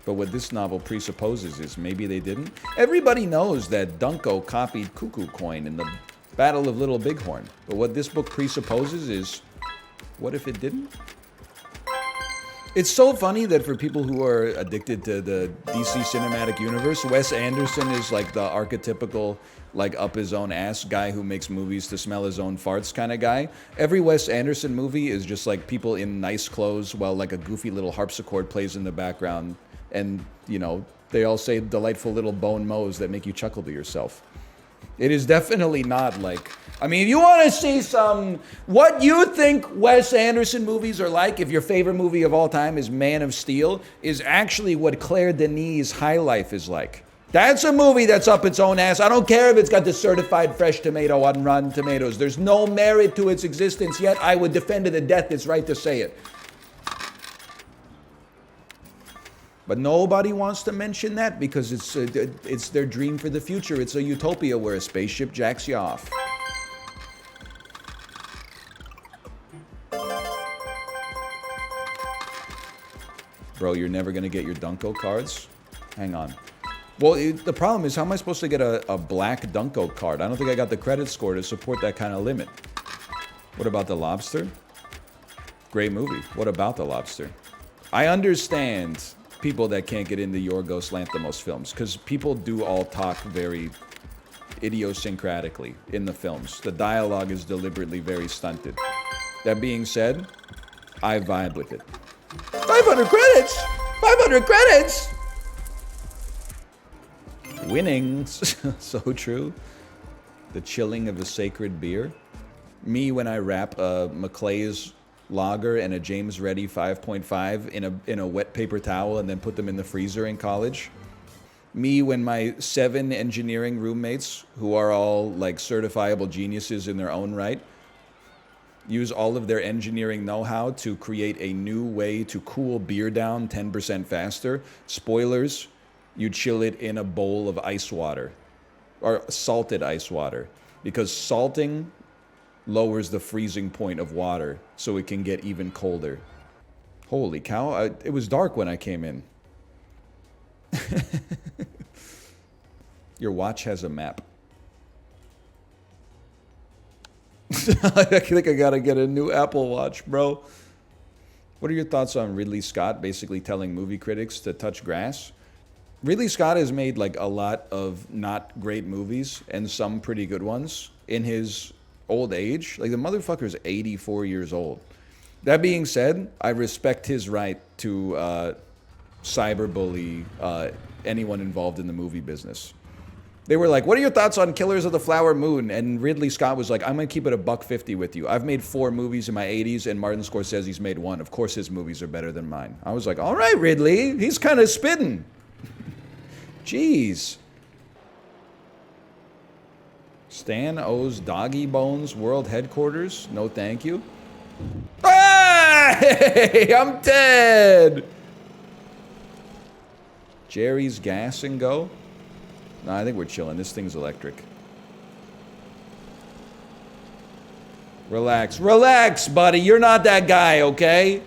But what this novel presupposes is maybe they didn't. Everybody knows that Dunko copied Cuckoo Coin in the Battle of Little Bighorn. But what this book presupposes is, what if it didn't? It's so funny that for people who are addicted to the DC cinematic universe, Wes Anderson is like the archetypical, like up his own ass guy who makes movies to smell his own farts kind of guy. Every Wes Anderson movie is just like people in nice clothes while like a goofy little harpsichord plays in the background. And, you know, they all say delightful little bone mows that make you chuckle to yourself. It is definitely not like... I mean, if you want to see some... What you think Wes Anderson movies are like, if your favorite movie of all time is Man of Steel, is actually what Claire Denis' High Life is like. That's a movie that's up its own ass. I don't care if it's got the certified fresh tomato on Rotten Tomatoes. There's no merit to its existence, yet I would defend to the death its right to say it. But nobody wants to mention that because it's their dream for the future. It's a utopia where a spaceship jacks you off. Bro, you're never going to get your Dunko cards? Hang on. Well, the problem is, how am I supposed to get a black Dunko card? I don't think I got the credit score to support that kind of limit. What about The Lobster? Great movie. What about The Lobster? I understand people that can't get into Yorgos Lanthimos films, because people do all talk very idiosyncratically in the films. The dialogue is deliberately very stunted. That being said, I vibe with it. 500 credits! 500 credits! Winnings. So true. The chilling of a sacred beer. Me when I wrap a McClay's lager and a James Reddy 5.5 in a wet paper towel and then put them in the freezer in college. Me when my 7 engineering roommates, who are all like certifiable geniuses in their own right, use all of their engineering know-how to create a new way to cool beer down 10% faster. Spoilers, you chill it in a bowl of ice water, or salted ice water, because salting lowers the freezing point of water so it can get even colder. Holy cow, it was dark when I came in. Your watch has a map. I think I gotta get a new Apple Watch, bro. What are your thoughts on Ridley Scott basically telling movie critics to touch grass? Ridley Scott has made like a lot of not great movies and some pretty good ones in his old age. Like, the motherfucker's 84 years old. That being said, I respect his right to cyberbully anyone involved in the movie business. They were like, what are your thoughts on Killers of the Flower Moon? And Ridley Scott was like, I'm going to keep it $150 with you. I've made 4 movies in my 80s, and Martin Scorsese's made 1. Of course his movies are better than mine. I was like, all right, Ridley. He's kind of spitting. Jeez. Stan owes Doggy Bones World Headquarters. No thank you. Ah! Hey, I'm dead. Jerry's gas and go? No, I think we're chilling. This thing's electric. Relax. Relax, buddy. You're not that guy, okay?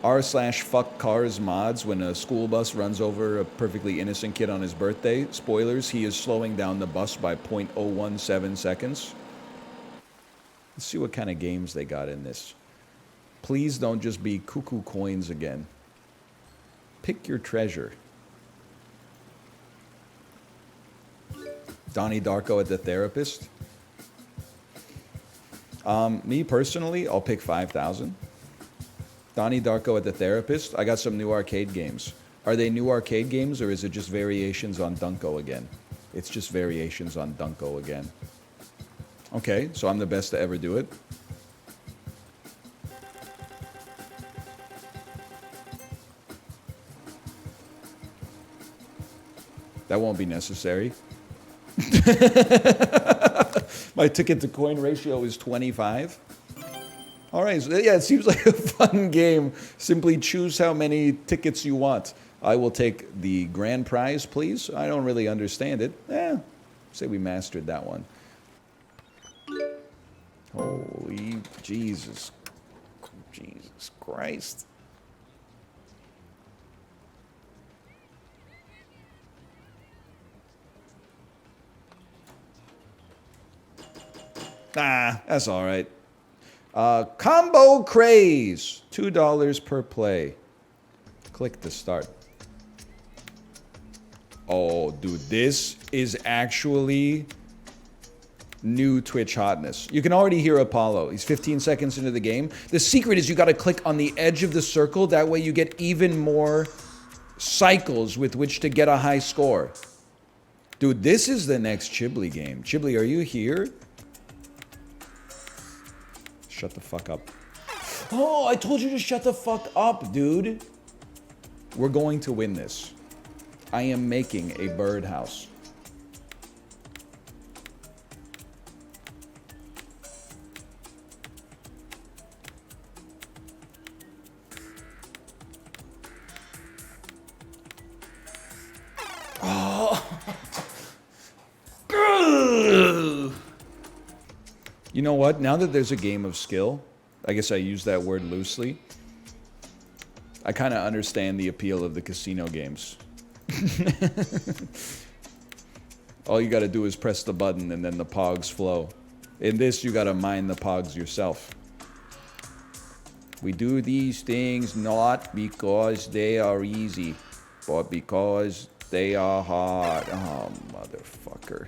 r/fuck cars mods. When a school bus runs over a perfectly innocent kid on his birthday. Spoilers, he is slowing down the bus by 0.017 seconds. Let's see what kind of games they got in this. Please don't just be cuckoo coins again. Pick your treasure. Donnie Darko at the therapist. Me personally, I'll pick 5,000. Donnie Darko at the therapist. I got some new arcade games. Are they new arcade games or is it just variations on Dunko again? It's just variations on Dunko again. Okay, so I'm the best to ever do it. That won't be necessary. My ticket to coin ratio is 25. All right, so yeah, it seems like a fun game. Simply choose how many tickets you want. I will take the grand prize, please. I don't really understand it. Say we mastered that one. Holy Jesus. Jesus Christ. Nah, that's all right. Combo craze. $2 per play. Click to start. Oh, dude, this is actually new Twitch hotness. You can already hear Apollo. He's 15 seconds into the game. The secret is you got to click on the edge of the circle. That way you get even more cycles with which to get a high score. Dude, this is the next Chibli game. Chibli, are you here? Shut the fuck up. Oh, I told you to shut the fuck up, dude. We're going to win this. I am making a birdhouse. You know what? Now that there's a game of skill, I guess I use that word loosely, I kind of understand the appeal of the casino games. All you got to do is press the button and then the pogs flow. In this, you got to mine the pogs yourself. We do these things not because they are easy, but because they are hard. Oh, motherfucker.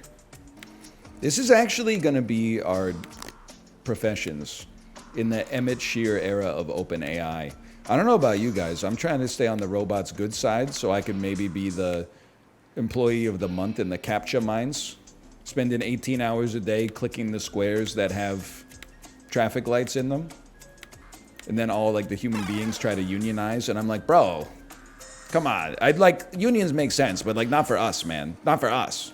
This is actually going to be our professions in the Emmett Shear era of OpenAI. I don't know about you guys. I'm trying to stay on the robot's good side so I can maybe be the employee of the month in the CAPTCHA mines. Spending 18 hours a day clicking the squares that have traffic lights in them. And then all like the human beings try to unionize. And I'm like, bro, come on. I'd like, unions make sense, but like not for us, man. Not for us.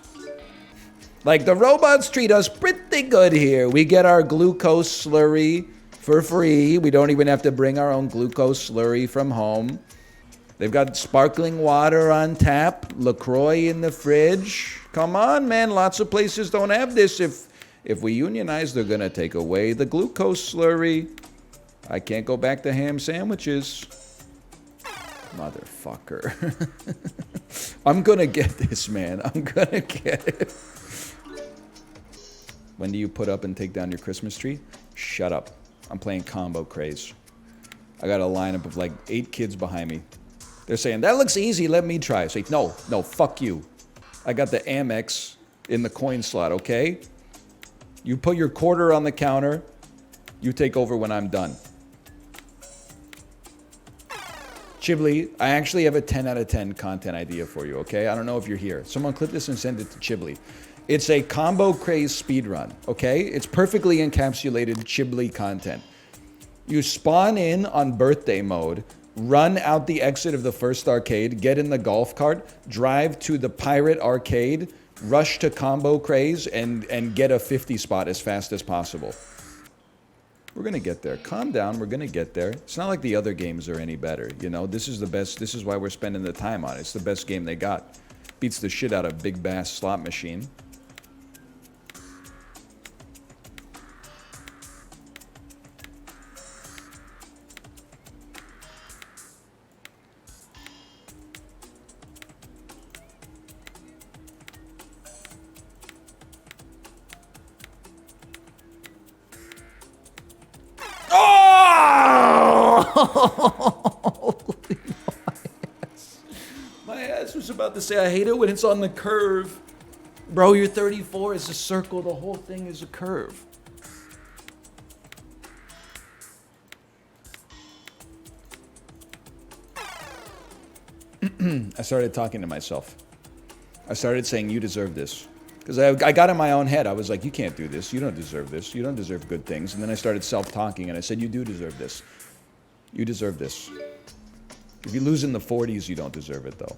Like, the robots treat us pretty good here. We get our glucose slurry for free. We don't even have to bring our own glucose slurry from home. They've got sparkling water on tap, LaCroix in the fridge. Come on, man. Lots of places don't have this. If we unionize, they're going to take away the glucose slurry. I can't go back to ham sandwiches. Motherfucker. I'm going to get this, man. I'm going to get it. When do you put up and take down your Christmas tree? Shut up. I'm playing combo craze. I got a lineup of like 8 kids behind me. They're saying, that looks easy, let me try. I say, no, fuck you. I got the Amex in the coin slot, okay? You put your quarter on the counter. You take over when I'm done. Chibli, I actually have a 10 out of 10 content idea for you, okay? I don't know if you're here. Someone clip this and send it to Chibli. It's a combo craze speedrun, okay? It's perfectly encapsulated Chibli content. You spawn in on birthday mode, run out the exit of the first arcade, get in the golf cart, drive to the pirate arcade, rush to combo craze, and get a 50 spot as fast as possible. We're going to get there. Calm down. We're going to get there. It's not like the other games are any better. You know, this is the best. This is why we're spending the time on it. It's the best game they got. Beats the shit out of Big Bass Slot Machine. My ass was about to say I hate it when it's on the curve. Bro, you're 34. It's a circle. The whole thing is a curve. I started talking to myself. I started saying, you deserve this. Because I got in my own head. I was like, you can't do this. You don't deserve this. You don't deserve good things. And then I started self-talking and I said, you do deserve this. You deserve this. If you lose in the 40s, you don't deserve it, though.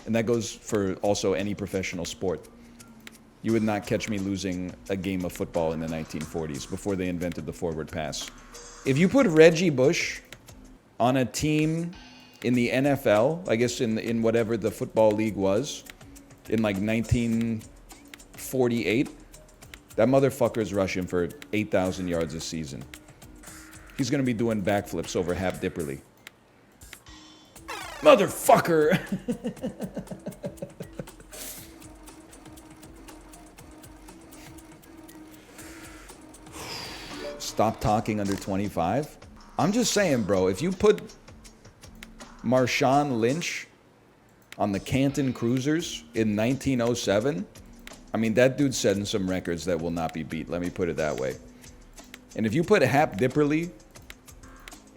And that goes for also any professional sport. You would not catch me losing a game of football in the 1940s before they invented the forward pass. If you put Reggie Bush on a team in the NFL, I guess in whatever the football league was, in like 1948, that motherfucker's rushing for 8,000 yards a season. He's going to be doing backflips over Hap Dipperly. Motherfucker! Stop talking under 25? I'm just saying, bro, if you put Marshawn Lynch on the Canton Cruisers in 1907, I mean, that dude's setting some records that will not be beat. Let me put it that way. And if you put Hap Dipperly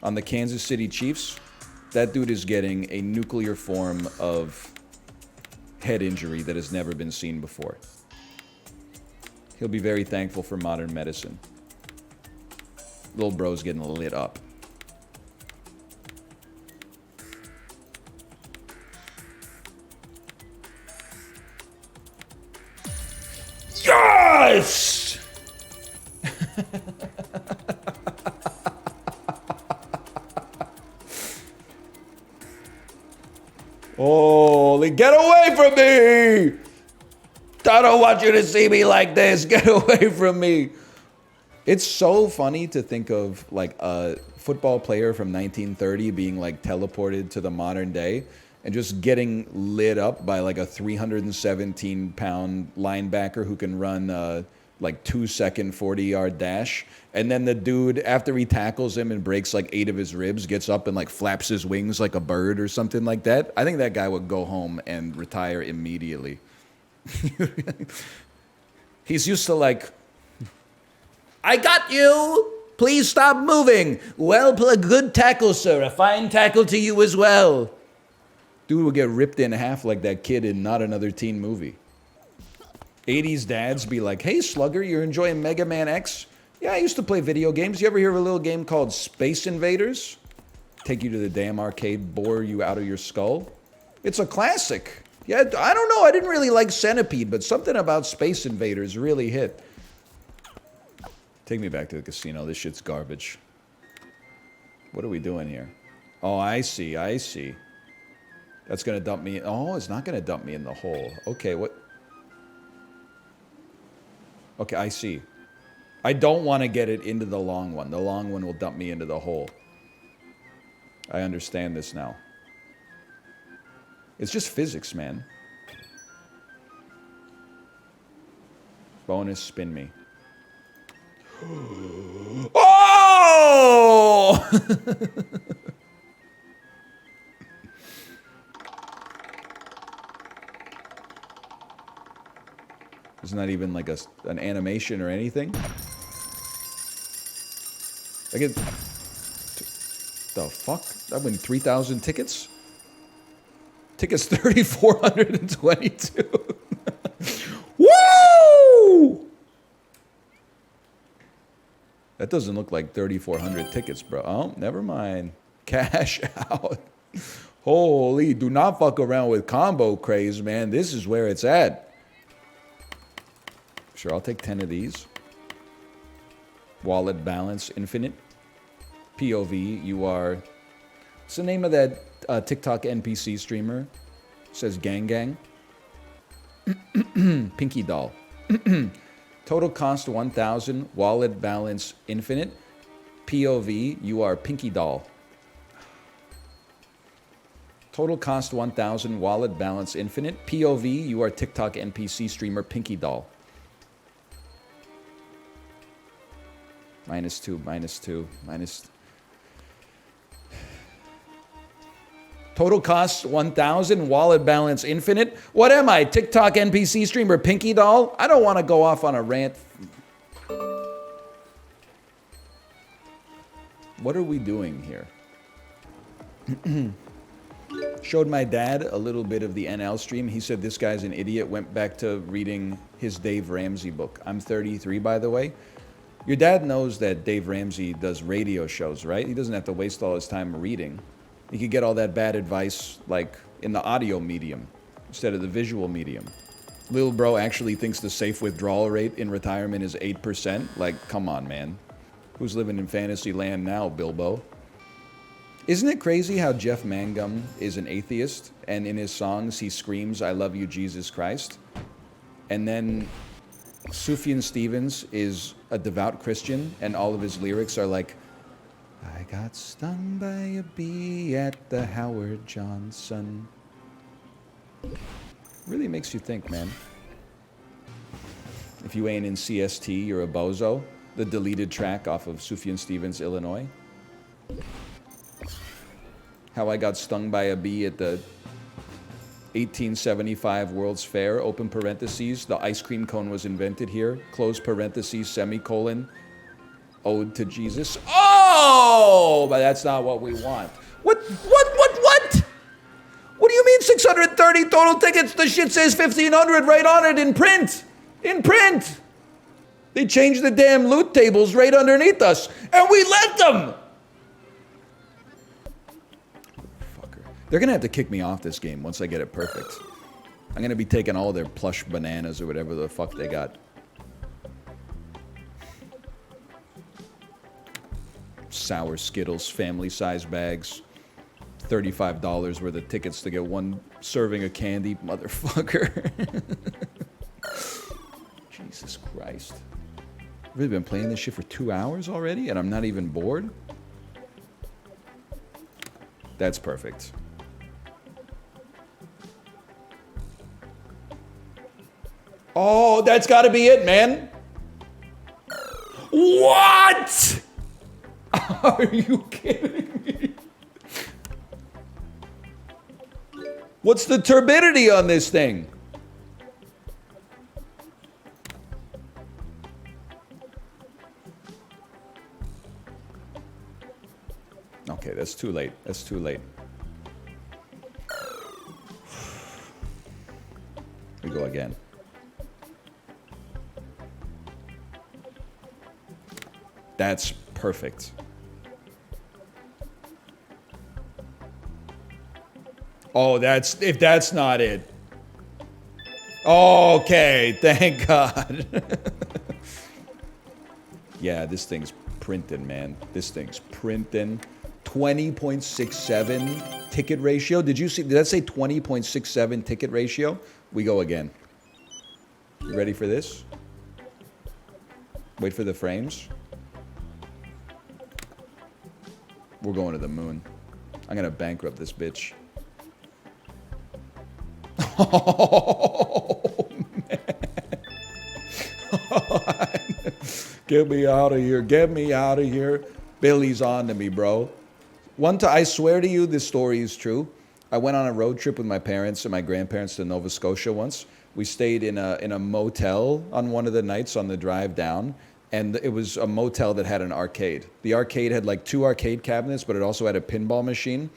on the Kansas City Chiefs, that dude is getting a nuclear form of head injury that has never been seen before. He'll be very thankful for modern medicine. Little bro's getting lit up. Yes! Holy, get away from me! I don't want you to see me like this. Get away from me. It's so funny to think of like a football player from 1930 being like teleported to the modern day and just getting lit up by like a 317-pound linebacker who can run like 2-second 40-yard dash. And then the dude, after he tackles him and breaks like 8 of his ribs, gets up and like flaps his wings like a bird or something like that. I think that guy would go home and retire immediately. He's used to like, I got you! Please stop moving! Well, good tackle, sir. A fine tackle to you as well. Dude will get ripped in half like that kid in Not Another Teen Movie. 80s dads be like, hey, slugger, you're enjoying Mega Man X? Yeah, I used to play video games. You ever hear of a little game called Space Invaders? Take you to the damn arcade, bore you out of your skull? It's a classic. Yeah, I don't know. I didn't really like Centipede, but something about Space Invaders really hit. Take me back to the casino. This shit's garbage. What are we doing here? Oh, I see. I see. That's going to dump me. Oh, it's not going to dump me in the hole. Okay, what? Okay, I see. I don't want to get it into the long one. The long one will dump me into the hole. I understand this now. It's just physics, man. Bonus, spin me. Oh! It's not even like an animation or anything. I get... The fuck? I win 3,000 tickets? Tickets 3,422. Woo! That doesn't look like 3,400 tickets, bro. Oh, never mind. Cash out. Holy, do not fuck around with combo craze, man. This is where it's at. Sure, I'll take 10 of these. wallet balance infinite. POV, you are... What's the name of that TikTok NPC streamer? Says gang gang. Pinky doll. Total cost 1,000, wallet balance infinite. POV, you are Pinky doll. Total cost 1,000, wallet balance infinite. POV, you are TikTok NPC streamer Pinky doll. -2, -2, minus... Total cost 1,000, wallet balance infinite. What am I, TikTok NPC streamer Pinky doll? I don't want to go off on a rant. What are we doing here? Showed my dad a little bit of the NL stream. He said this guy's an idiot. Went back to reading his Dave Ramsey book. I'm 33, by the way. Your dad knows that Dave Ramsey does radio shows, right? He doesn't have to waste all his time reading. He could get all that bad advice, like, in the audio medium instead of the visual medium. Lil bro actually thinks the safe withdrawal rate in retirement is 8%. Like, come on, man. Who's living in fantasy land now, Bilbo? Isn't it crazy how Jeff Mangum is an atheist, and in his songs he screams, "I love you, Jesus Christ"? And then Sufjan Stevens is a devout Christian, and all of his lyrics are like, "I got stung by a bee at the Howard Johnson." Really makes you think, man. If you ain't in CST, you're a bozo. The deleted track off of Sufjan Stevens, Illinois. How I got stung by a bee at the 1875 World's Fair, open parentheses. The ice cream cone was invented here, close parentheses, semicolon. Ode to Jesus. Oh, but that's not what we want. What? What do you mean 630 total tickets? The shit says 1,500 right on it in print. In print. They changed the damn loot tables right underneath us, and we let them. Fucker. They're gonna have to kick me off this game once I get it perfect. I'm gonna be taking all their plush bananas or whatever the fuck they got. Sour Skittles, family-size bags, $35 worth of tickets to get one serving of candy, motherfucker. Jesus Christ. I've really been playing this shit for 2 hours already, and I'm not even bored? That's perfect. Oh, that's gotta be it, man. What? Are you kidding me? What's the turbidity on this thing? Okay, that's too late. That's too late. We go again. That's perfect. Oh, if that's not it. Okay, thank God. Yeah, this thing's printing, man. This thing's printing. 20.67 ticket ratio. Did that say 20.67 ticket ratio? We go again. You ready for this? Wait for the frames. We're going to the moon. I'm gonna bankrupt this bitch. Oh, man. Get me out of here. Get me out of here. Billy's on to me, bro. One time, I swear to you, this story is true. I went on a road trip with my parents and my grandparents to Nova Scotia once. We stayed in a motel on one of the nights on the drive down. And it was a motel that had an arcade. The arcade had like 2 arcade cabinets, but it also had a pinball machine.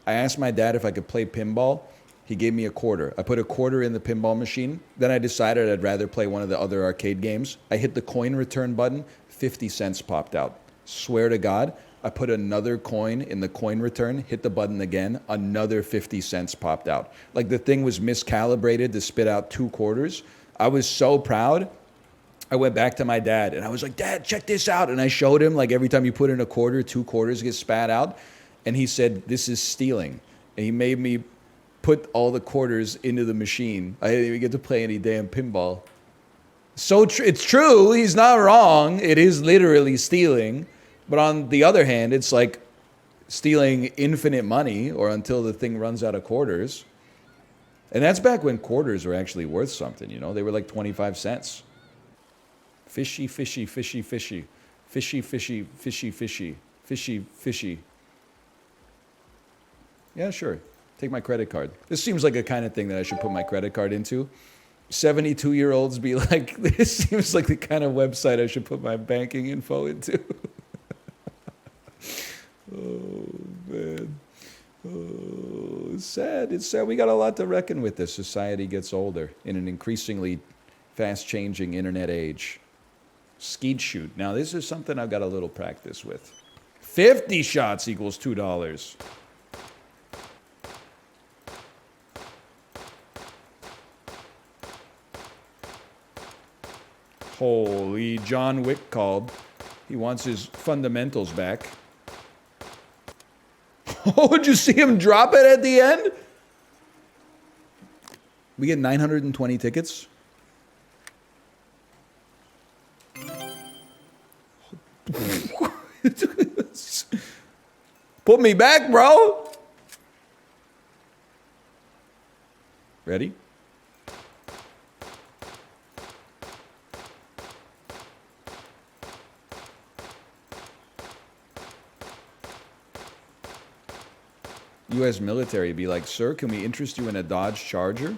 I asked my dad if I could play pinball. He gave me a quarter. I put a quarter in the pinball machine. Then I decided I'd rather play one of the other arcade games. I hit the coin return button. 50 cents popped out. Swear to God, I put another coin in the coin return, hit the button again, another 50 cents popped out. Like the thing was miscalibrated to spit out 2 quarters. I was so proud. I went back to my dad and I was like, Dad, check this out. And I showed him, like, every time you put in a quarter, 2 quarters get spat out. And he said, this is stealing. And he made me put all the quarters into the machine. I didn't even get to play any damn pinball. So it's true. He's not wrong. It is literally stealing. But on the other hand, it's like stealing infinite money or until the thing runs out of quarters. And that's back when quarters were actually worth something, you know? They were like 25 cents. Fishy, fishy, fishy, fishy. Fishy, fishy, fishy, fishy. Fishy, fishy. Yeah, sure. Take my credit card. This seems like a kind of thing that I should put my credit card into. 72-year-olds be like, this seems like the kind of website I should put my banking info into. Oh, man. Oh, it's sad. It's sad. We got a lot to reckon with as society gets older in an increasingly fast-changing internet age. Skeet shoot. Now, this is something I've got a little practice with. 50 shots equals $2. Holy, John Wick called. He wants his fundamentals back. Oh, did you see him drop it at the end? We get 920 tickets. Put me back, bro. Ready? U.S. military be like, sir, can we interest you in a Dodge Charger?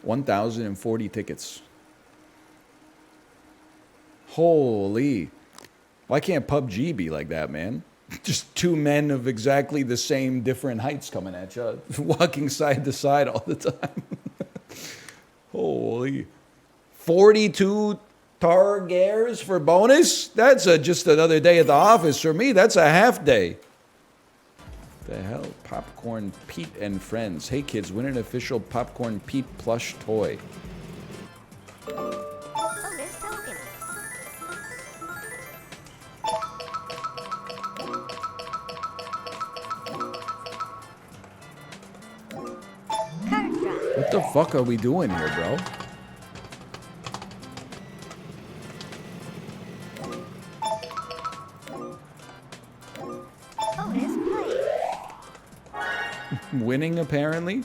$1,040 tickets. Holy. Why can't PUBG be like that, man? Just 2 men of exactly the same different heights coming at you, walking side to side all the time. Holy. 42 targares for bonus? That's just another day at the office. For me, that's a half day. The hell? Popcorn Pete and friends. Hey kids, win an official Popcorn Pete plush toy. What the fuck are we doing here, bro? Winning, apparently.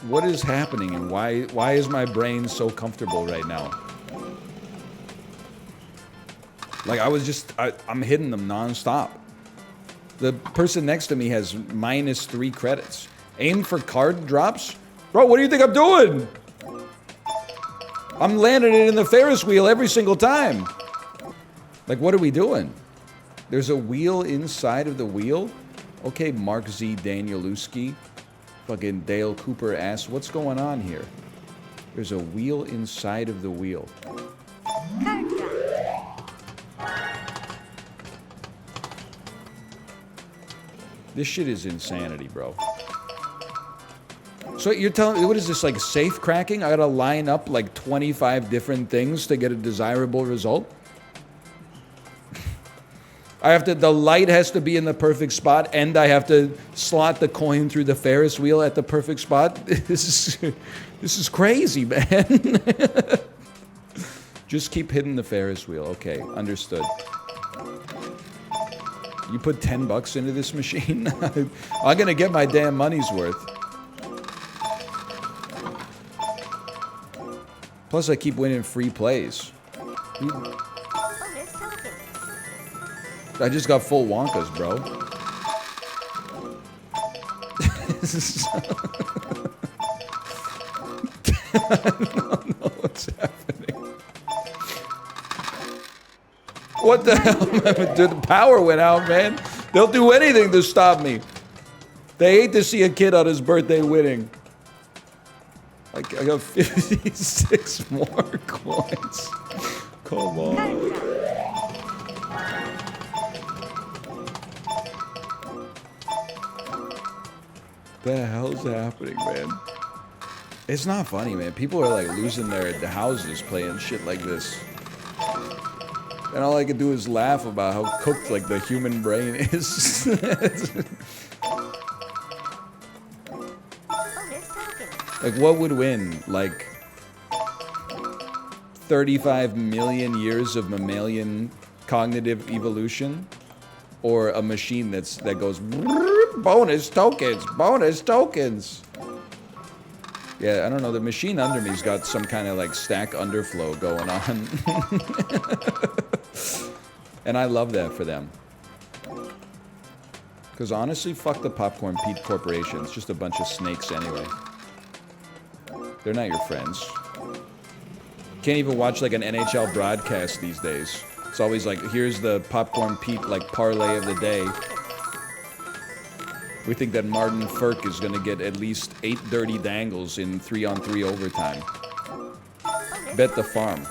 What is happening and why is my brain so comfortable right now? Like I'm hitting them nonstop. The person next to me has -3 credits. Aim for card drops? Bro, what do you think I'm doing? I'm landing it in the Ferris wheel every single time. Like, what are we doing? There's a wheel inside of the wheel? Okay, Mark Z. Danielewski. Fucking Dale Cooper ass. What's going on here? There's a wheel inside of the wheel. This shit is insanity, bro. So you're telling me, what is this, like safe cracking? I gotta line up like 25 different things to get a desirable result? The light has to be in the perfect spot, and I have to slot the coin through the Ferris wheel at the perfect spot. This is crazy, man. Just keep hitting the Ferris wheel. Okay, understood. You put $10 into this machine? I'm gonna get my damn money's worth. Plus, I keep winning free plays. I just got full Wonkas, bro. I don't know what's happening. What the hell? The power went out, man. They'll do anything to stop me. They hate to see a kid on his birthday winning. I got 56 more coins. Come on. The hell's happening, man? It's not funny, man. People are like losing their houses playing shit like this. And all I can do is laugh about how cooked like the human brain is. Like what would win? Like 35 million years of mammalian cognitive evolution? Or a machine that goes bonus tokens, bonus tokens. Yeah, I don't know. The machine under me's got some kind of like stack underflow going on. And I love that for them. Because honestly, fuck the Popcorn Pete Corporation. It's just a bunch of snakes anyway. They're not your friends. Can't even watch like an NHL broadcast these days. It's always like, here's the Popcorn Pete like parlay of the day. We think that Martin Firk is going to get at least 8 dirty dangles in 3-on-3 overtime. Bet the farm.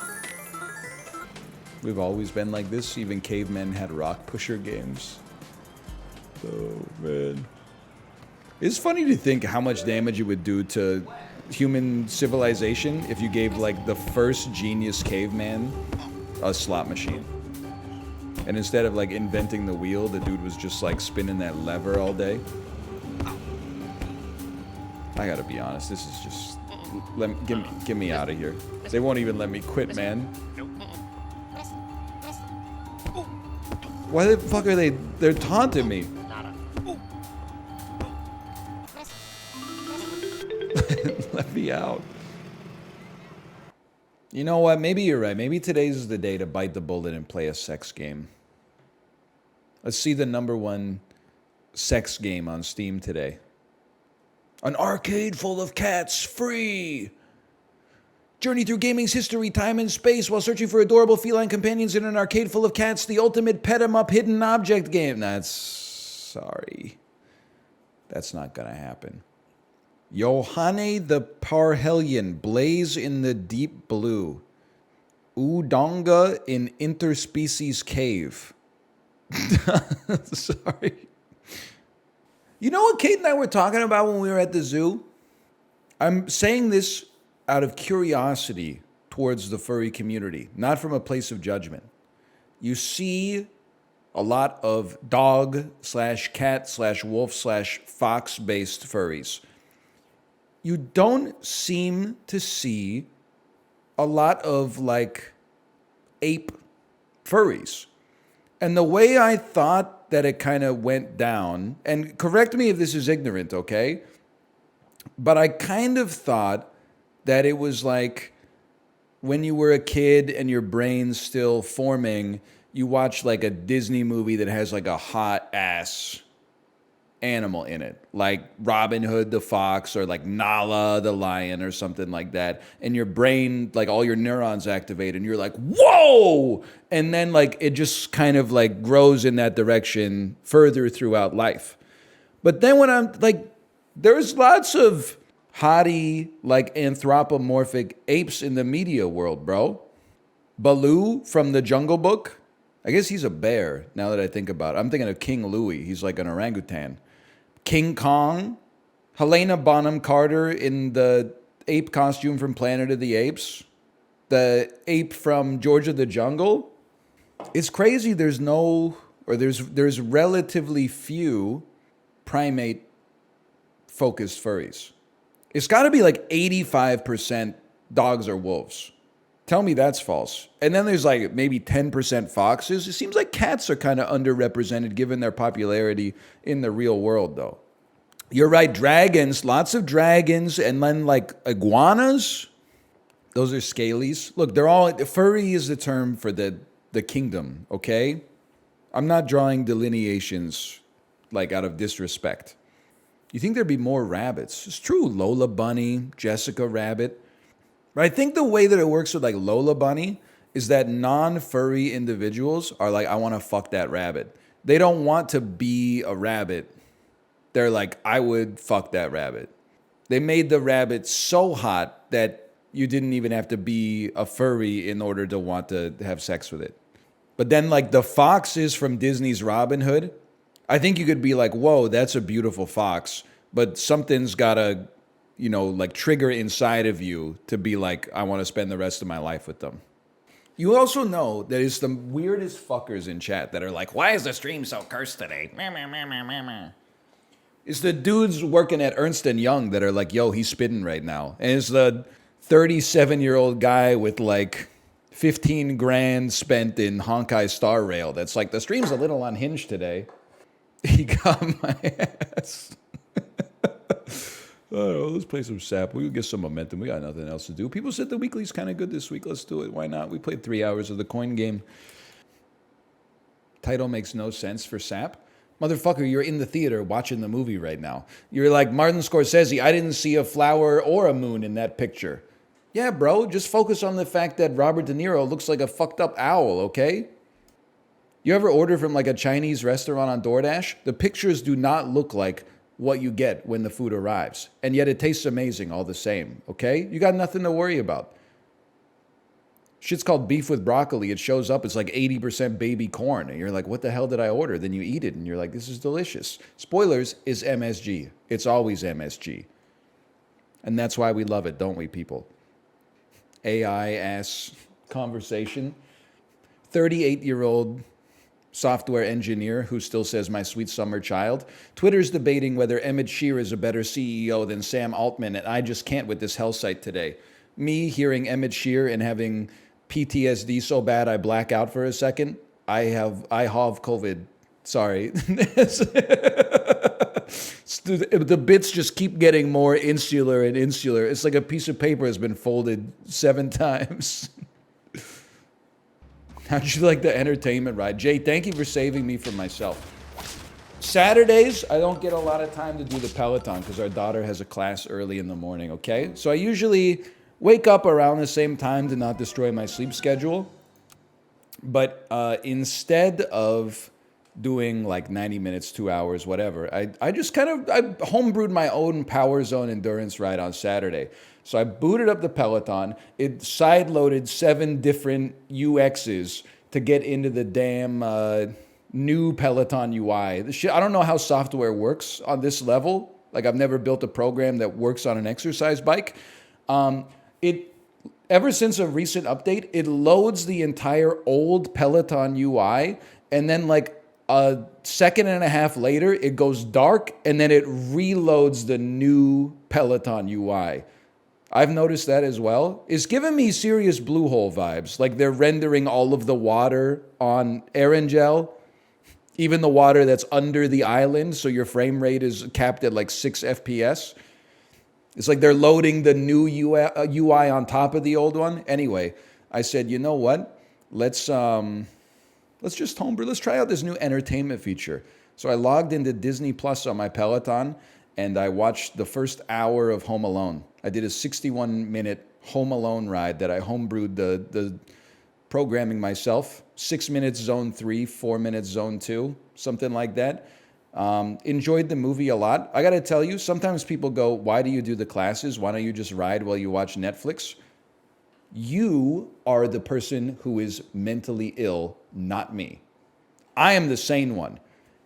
We've always been like this. Even cavemen had rock pusher games. Oh, man. It's funny to think how much damage it would do to human civilization if you gave, like, the first genius caveman a slot machine. And instead of, like, inventing the wheel, the dude was just, like, spinning that lever all day. I gotta be honest, this is just... Get me out of here. They won't even let me quit, man. Why the fuck are they... They're taunting me. Let me out. You know what? Maybe you're right. Maybe today's the day to bite the bullet and play a sex game. Let's see the #1 sex game on Steam today. An arcade full of cats, free! Journey through gaming's history, time and space while searching for adorable feline companions in an arcade full of cats, the ultimate pet-em-up hidden object game. Sorry. That's not gonna happen. Yohane the Parhelion, blaze in the deep blue. Udonga in interspecies cave. Sorry. You know what Kate and I were talking about when we were at the zoo? I'm saying this out of curiosity towards the furry community, not from a place of judgment. You see a lot of dog/cat/wolf/fox-based furries. You don't seem to see a lot of, like, ape furries. And the way I thought that it kind of went down, and correct me if this is ignorant, okay? But I kind of thought that it was like when you were a kid and your brain's still forming, you watch like a Disney movie that has like a hot ass animal in it, like Robin Hood the fox or like Nala the lion or something like that, and your brain, like all your neurons activate and you're like, whoa, and then like it just kind of like grows in that direction further throughout life. But then when I'm like, there's lots of hottie like anthropomorphic apes in the media world, bro. Baloo from the Jungle Book, I guess he's a bear now that I think about it. I'm thinking of King Louie, he's like an orangutan. King Kong, Helena Bonham Carter in the ape costume from Planet of the Apes, the ape from George of the Jungle. It's crazy there's relatively few primate focused furries. It's got to be like 85% dogs or wolves. Tell me that's false. And then there's like maybe 10% foxes. It seems like cats are kind of underrepresented given their popularity in the real world, though. You're right, dragons, lots of dragons, and then like iguanas. Those are scalies. Look, they're all, furry is the term for the kingdom, okay? I'm not drawing delineations like out of disrespect. You think there'd be more rabbits? It's true, Lola Bunny, Jessica Rabbit. But I think the way that it works with like Lola Bunny is that non-furry individuals are like, I want to fuck that rabbit. They don't want to be a rabbit. They're like, I would fuck that rabbit. They made the rabbit so hot that you didn't even have to be a furry in order to want to have sex with it. But then like the foxes from Disney's Robin Hood, I think you could be like, whoa, that's a beautiful fox. But something's got to, you know, like trigger inside of you to be like, I want to spend the rest of my life with them. You also know that it's the weirdest fuckers in chat that are like, why is the stream so cursed today? It's the dudes working at Ernst & Young that are like, yo, he's spitting right now. And it's the 37-year-old guy with like 15 grand spent in Honkai Star Rail that's like, the stream's a little unhinged today. He got my ass. Oh, let's play some sap. We'll get some momentum. We got nothing else to do. People said the weekly's kind of good this week. Let's do it. Why not? We played 3 hours of the coin game. Title makes no sense for sap. Motherfucker, you're in the theater watching the movie right now. You're like Martin Scorsese. I didn't see a flower or a moon in that picture. Yeah, bro. Just focus on the fact that Robert De Niro looks like a fucked up owl, okay? You ever order from like a Chinese restaurant on DoorDash? The pictures do not look like what you get when the food arrives. And yet it tastes amazing all the same, okay? You got nothing to worry about. Shit's called beef with broccoli. It shows up, it's like 80% baby corn. And you're like, what the hell did I order? Then you eat it and you're like, this is delicious. Spoilers, is MSG. It's always MSG. And that's why we love it, don't we, people? AI-ass conversation. 38-year-old software engineer who still says my sweet summer child. Twitter's debating whether Emmett Shear is a better CEO than Sam Altman, and I just can't with this hell site today. Me hearing Emmett Shear and having PTSD so bad I black out for a second. I hauve COVID. Sorry. The bits just keep getting more insular and insular. It's like a piece of paper has been folded 7 times. How'd you like the entertainment ride? Jay, thank you for saving me from myself. Saturdays, I don't get a lot of time to do the Peloton because our daughter has a class early in the morning, okay? So I usually wake up around the same time to not destroy my sleep schedule. But instead of doing like 90 minutes, 2 hours, whatever, I just kind of, I homebrewed my own Power Zone endurance ride on Saturday. So I booted up the Peloton. It sideloaded 7 different UXs to get into the damn new Peloton UI. The shit, I don't know how software works on this level. Like I've never built a program that works on an exercise bike. Ever since a recent update, it loads the entire old Peloton UI, and then like a second and a half later, it goes dark, and then it reloads the new Peloton UI. I've noticed that as well. It's giving me serious Bluehole vibes. Like they're rendering all of the water on Aerogel, even the water that's under the island, so your frame rate is capped at like 6 FPS. It's like they're loading the new UI on top of the old one. Anyway, I said, you know what? Let's just homebrew. Let's try out this new entertainment feature. So I logged into Disney Plus on my Peloton, and I watched the first hour of Home Alone. I did a 61-minute Home Alone ride that I homebrewed the programming myself. 6 minutes zone 3, 4 minutes zone 2, something like that. Enjoyed the movie a lot. I gotta tell you, sometimes people go, why do you do the classes? Why don't you just ride while you watch Netflix? You are the person who is mentally ill, not me. I am the sane one.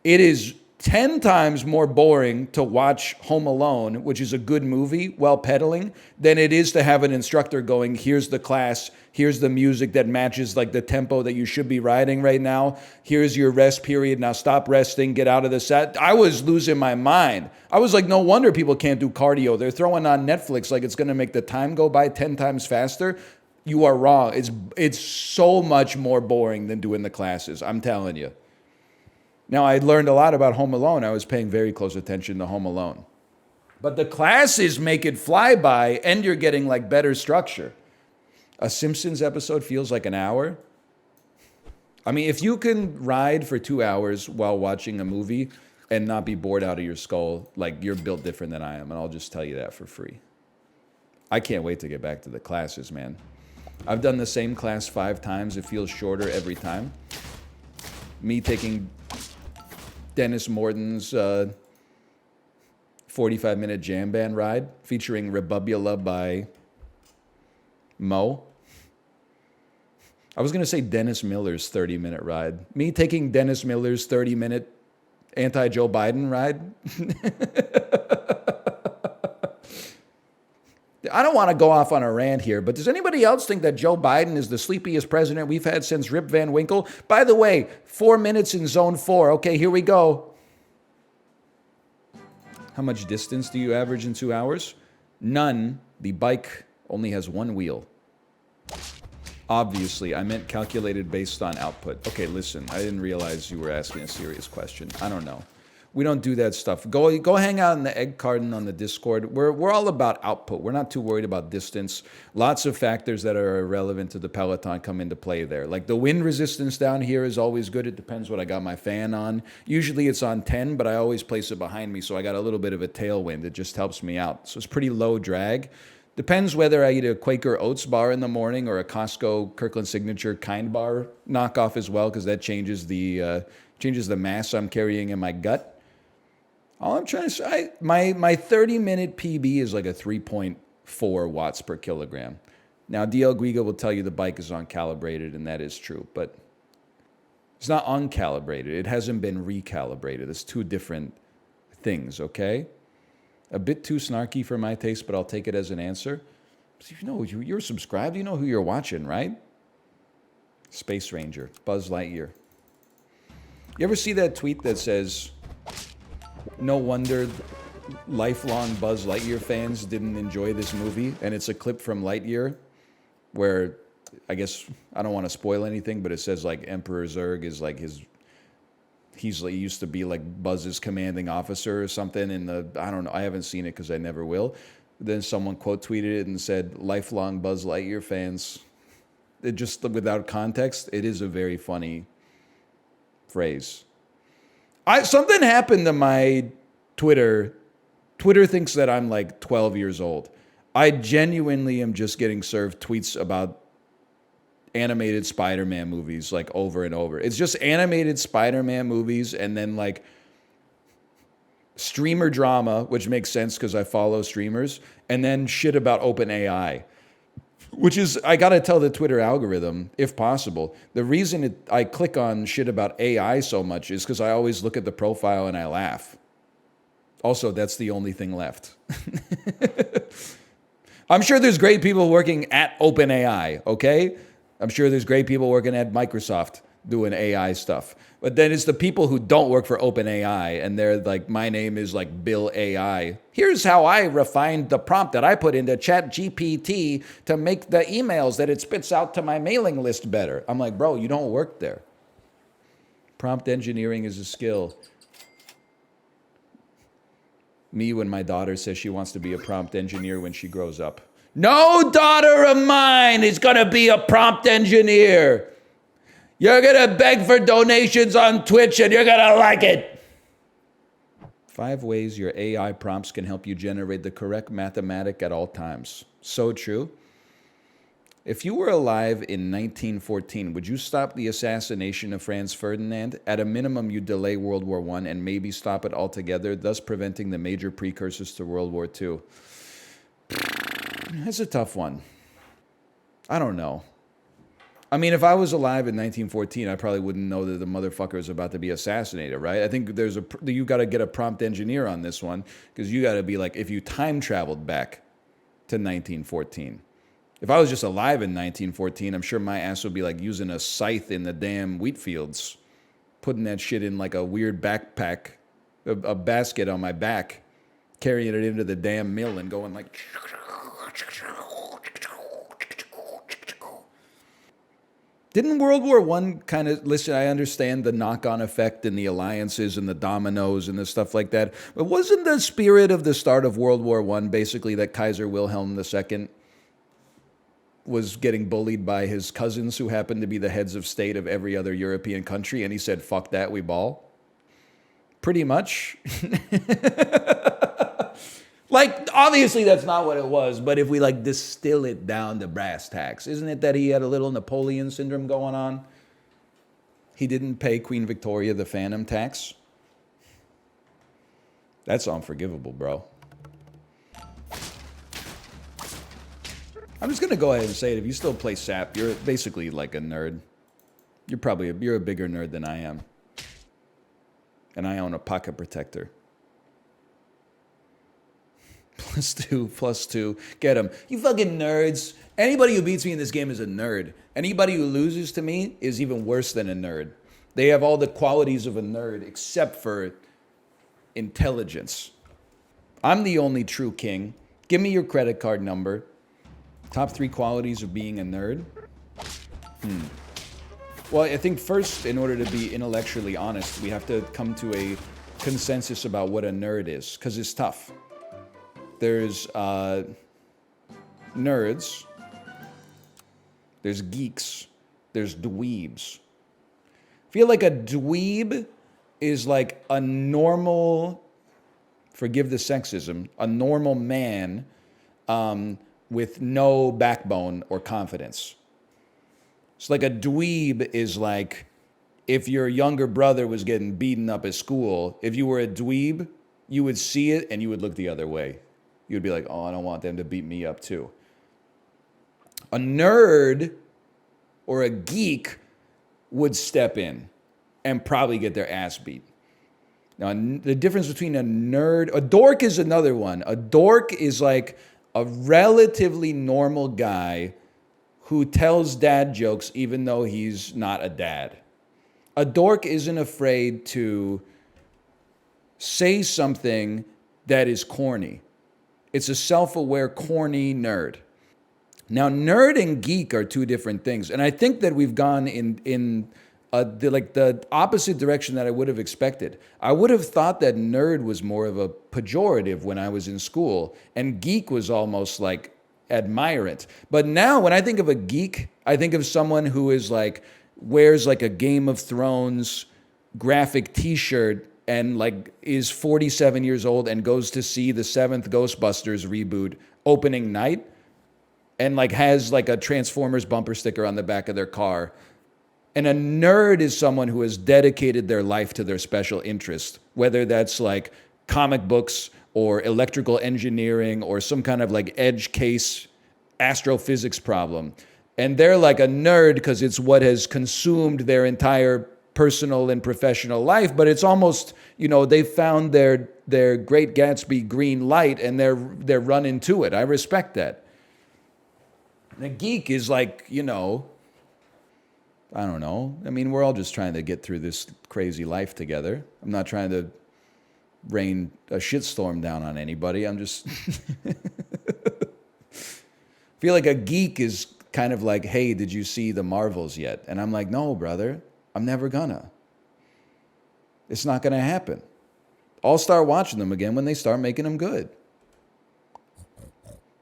It is 10 times more boring to watch Home Alone, which is a good movie, while pedaling, than it is to have an instructor going, here's the class, here's the music that matches like the tempo that you should be riding right now, here's your rest period, now stop resting, get out of the set. I was losing my mind. I was like, no wonder people can't do cardio. They're throwing on Netflix like it's going to make the time go by 10 times faster. You are wrong. It's so much more boring than doing the classes, I'm telling you. Now, I learned a lot about Home Alone. I was paying very close attention to Home Alone. But the classes make it fly by, and you're getting like better structure. A Simpsons episode feels like an hour. I mean, if you can ride for 2 hours while watching a movie and not be bored out of your skull, like you're built different than I am, and I'll just tell you that for free. I can't wait to get back to the classes, man. I've done the same class 5 times. It feels shorter every time. Me taking Dennis Morton's 45-minute jam band ride featuring Rebubula by Mo. I was going to say Dennis Miller's 30-minute ride. Me taking Dennis Miller's 30-minute anti-Joe Biden ride. I don't want to go off on a rant here, but does anybody else think that Joe Biden is the sleepiest president we've had since Rip Van Winkle? By the way, 4 minutes in zone 4. Okay, here we go. How much distance do you average in 2 hours? None. The bike only has 1 wheel. Obviously, I meant calculated based on output. Okay, listen, I didn't realize you were asking a serious question. I don't know. We don't do that stuff. Go hang out in the egg carton on the Discord. We're all about output. We're not too worried about distance. Lots of factors that are irrelevant to the Peloton come into play there. Like the wind resistance down here is always good. It depends what I got my fan on. Usually it's on 10, but I always place it behind me, so I got a little bit of a tailwind. It just helps me out. So it's pretty low drag. Depends whether I eat a Quaker Oats bar in the morning or a Costco Kirkland Signature Kind bar knockoff as well, because that changes the mass I'm carrying in my gut. All I'm trying to say, my 30-minute PB is like a 3.4 watts per kilogram. Now, DL Guiga will tell you the bike is uncalibrated, and that is true, but it's not uncalibrated. It hasn't been recalibrated. It's 2 different things, okay? A bit too snarky for my taste, but I'll take it as an answer. You know, you're subscribed. You know who you're watching, right? Space Ranger, Buzz Lightyear. You ever see that tweet that says, no wonder lifelong Buzz Lightyear fans didn't enjoy this movie? And it's a clip from Lightyear where, I guess, I don't want to spoil anything, but it says like Emperor Zurg is like he used to be like Buzz's commanding officer or something in the, I don't know, I haven't seen it because I never will. Then someone quote tweeted it and said, lifelong Buzz Lightyear fans. It just, without context, it is a very funny phrase. Something happened to my Twitter. Twitter thinks that I'm like 12 years old. I genuinely am just getting served tweets about animated Spider-Man movies like over and over. It's just animated Spider-Man movies and then like streamer drama, which makes sense because I follow streamers, and then shit about OpenAI. Which is, I gotta tell the Twitter algorithm, if possible, the reason I click on shit about AI so much is because I always look at the profile and I laugh. Also, that's the only thing left. I'm sure there's great people working at OpenAI, okay? I'm sure there's great people working at Microsoft doing AI stuff. But then it's the people who don't work for OpenAI and they're like, my name is like Bill AI. Here's how I refined the prompt that I put into ChatGPT to make the emails that it spits out to my mailing list better. I'm like, bro, you don't work there. Prompt engineering is a skill. Me when my daughter says she wants to be a prompt engineer when she grows up. No daughter of mine is going to be a prompt engineer. You're going to beg for donations on Twitch and you're going to like it. 5 ways your AI prompts can help you generate the correct mathematic at all times. So true. If you were alive in 1914, would you stop the assassination of Franz Ferdinand? At a minimum, you'd delay World War I and maybe stop it altogether, thus preventing the major precursors to World War II. That's a tough one. I don't know. I mean, if I was alive in 1914, I probably wouldn't know that the motherfucker is about to be assassinated, right? I think you got to get a prompt engineer on this one, because you got to be like, if you time traveled back to 1914. If I was just alive in 1914, I'm sure my ass would be like using a scythe in the damn wheat fields, putting that shit in like a weird backpack, a basket on my back, carrying it into the damn mill and going like... Didn't World War I kind of, listen, I understand the knock-on effect and the alliances and the dominoes and the stuff like that, but wasn't the spirit of the start of World War I basically that Kaiser Wilhelm II was getting bullied by his cousins who happened to be the heads of state of every other European country, and he said, fuck that, we ball? Pretty much. Like, obviously that's not what it was, but if we like distill it down to brass tacks, isn't it that he had a little Napoleon syndrome going on? He didn't pay Queen Victoria the phantom tax. That's unforgivable, bro. I'm just gonna go ahead and say it. If you still play SAP, you're basically like a nerd. You're a bigger nerd than I am. And I own a pocket protector. +2. Get him. You fucking nerds. Anybody who beats me in this game is a nerd. Anybody who loses to me is even worse than a nerd. They have all the qualities of a nerd except for intelligence. I'm the only true king. Give me your credit card number. Top 3 qualities of being a nerd. Well, I think first, in order to be intellectually honest, we have to come to a consensus about what a nerd is, because it's tough. There's nerds, there's geeks, there's dweebs. I feel like a dweeb is like a normal, forgive the sexism, a normal man with no backbone or confidence. It's like a dweeb is like if your younger brother was getting beaten up at school, if you were a dweeb, you would see it and you would look the other way. You would be like, oh, I don't want them to beat me up too. A nerd or a geek would step in and probably get their ass beat. Now, the difference between a dork is another one. A dork is like a relatively normal guy who tells dad jokes even though he's not a dad. A dork isn't afraid to say something that is corny. It's a self-aware, corny nerd. Now, nerd and geek are two different things, and I think that we've gone in the opposite direction that I would have expected. I would have thought that nerd was more of a pejorative when I was in school, and geek was almost like admirant. But now, when I think of a geek, I think of someone who is like wears like a Game of Thrones graphic T-shirt and like is 47 years old and goes to see the 7th Ghostbusters reboot opening night and like has like a Transformers bumper sticker on the back of their car. And a nerd is someone who has dedicated their life to their special interest, whether that's like comic books or electrical engineering or some kind of like edge case astrophysics problem. And they're like a nerd because it's what has consumed their entire personal and professional life, but it's almost, you know, they found their Great Gatsby green light and they're running to it. I respect that. And a geek is like, you know, I don't know. I mean, we're all just trying to get through this crazy life together. I'm not trying to rain a shitstorm down on anybody. I'm just feel like a geek is kind of like, hey, did you see the Marvels yet? And I'm like, no, brother, I'm never gonna. It's not gonna happen. I'll start watching them again when they start making them good.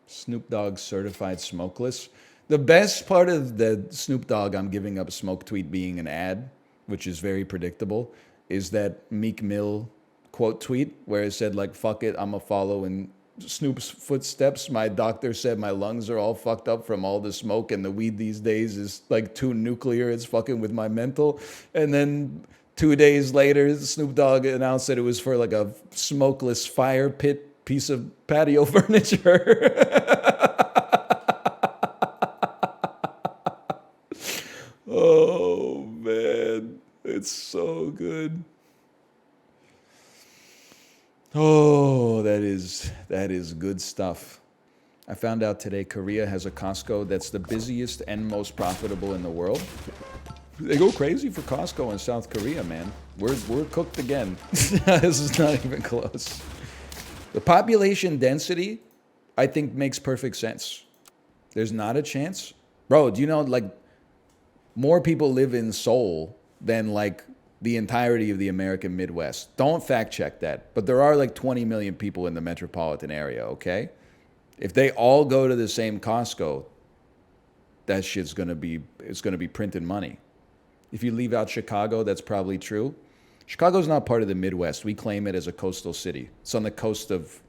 Snoop Dogg certified smokeless. The best part of the Snoop Dogg I'm giving up smoke tweet being an ad, which is very predictable, is that Meek Mill quote tweet where it said like, fuck it, I'm a follow in Snoop's footsteps. My doctor said my lungs are all fucked up from all the smoke and the weed these days is like too nuclear. It's fucking with my mental. And then 2 days later, Snoop Dogg announced that it was for like a smokeless fire pit piece of patio furniture. Oh, man. It's so good. Oh, that is good stuff. I found out today Korea has a Costco that's the busiest and most profitable in the world. They go crazy for Costco in South Korea, man. We're cooked again. This is not even close. The population density, I think, makes perfect sense. There's not a chance. Bro, do you know, like, more people live in Seoul than, like, the entirety of the American Midwest. Don't fact check that. But there are like 20 million people in the metropolitan area, okay? If they all go to the same Costco, that shit's gonna be printing money. If you leave out Chicago, that's probably true. Chicago's not part of the Midwest. We claim it as a coastal city. It's on the coast of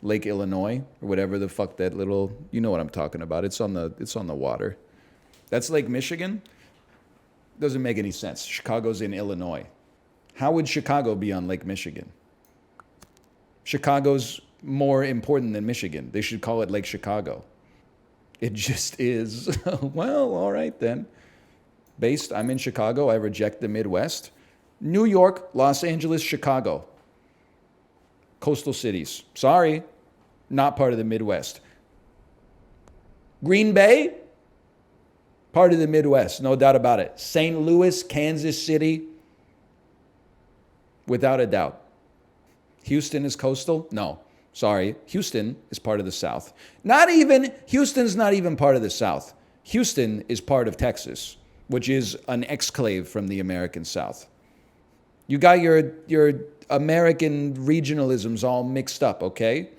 Lake Illinois, or whatever the fuck that little, you know what I'm talking about. It's on the water. That's Lake Michigan? Doesn't make any sense. Chicago's in Illinois. How would Chicago be on Lake Michigan? Chicago's more important than Michigan. They should call it Lake Chicago. It just is. Well, all right then. I'm in Chicago. I reject the Midwest. New York, Los Angeles, Chicago. Coastal cities. Sorry, not part of the Midwest. Green Bay, part of the Midwest, no doubt about it. St. Louis, Kansas City, without a doubt. Houston is coastal? No. Sorry, Houston is part of the South. Houston's not even part of the South. Houston is part of Texas, which is an exclave from the American South. You got your American regionalisms all mixed up, okay?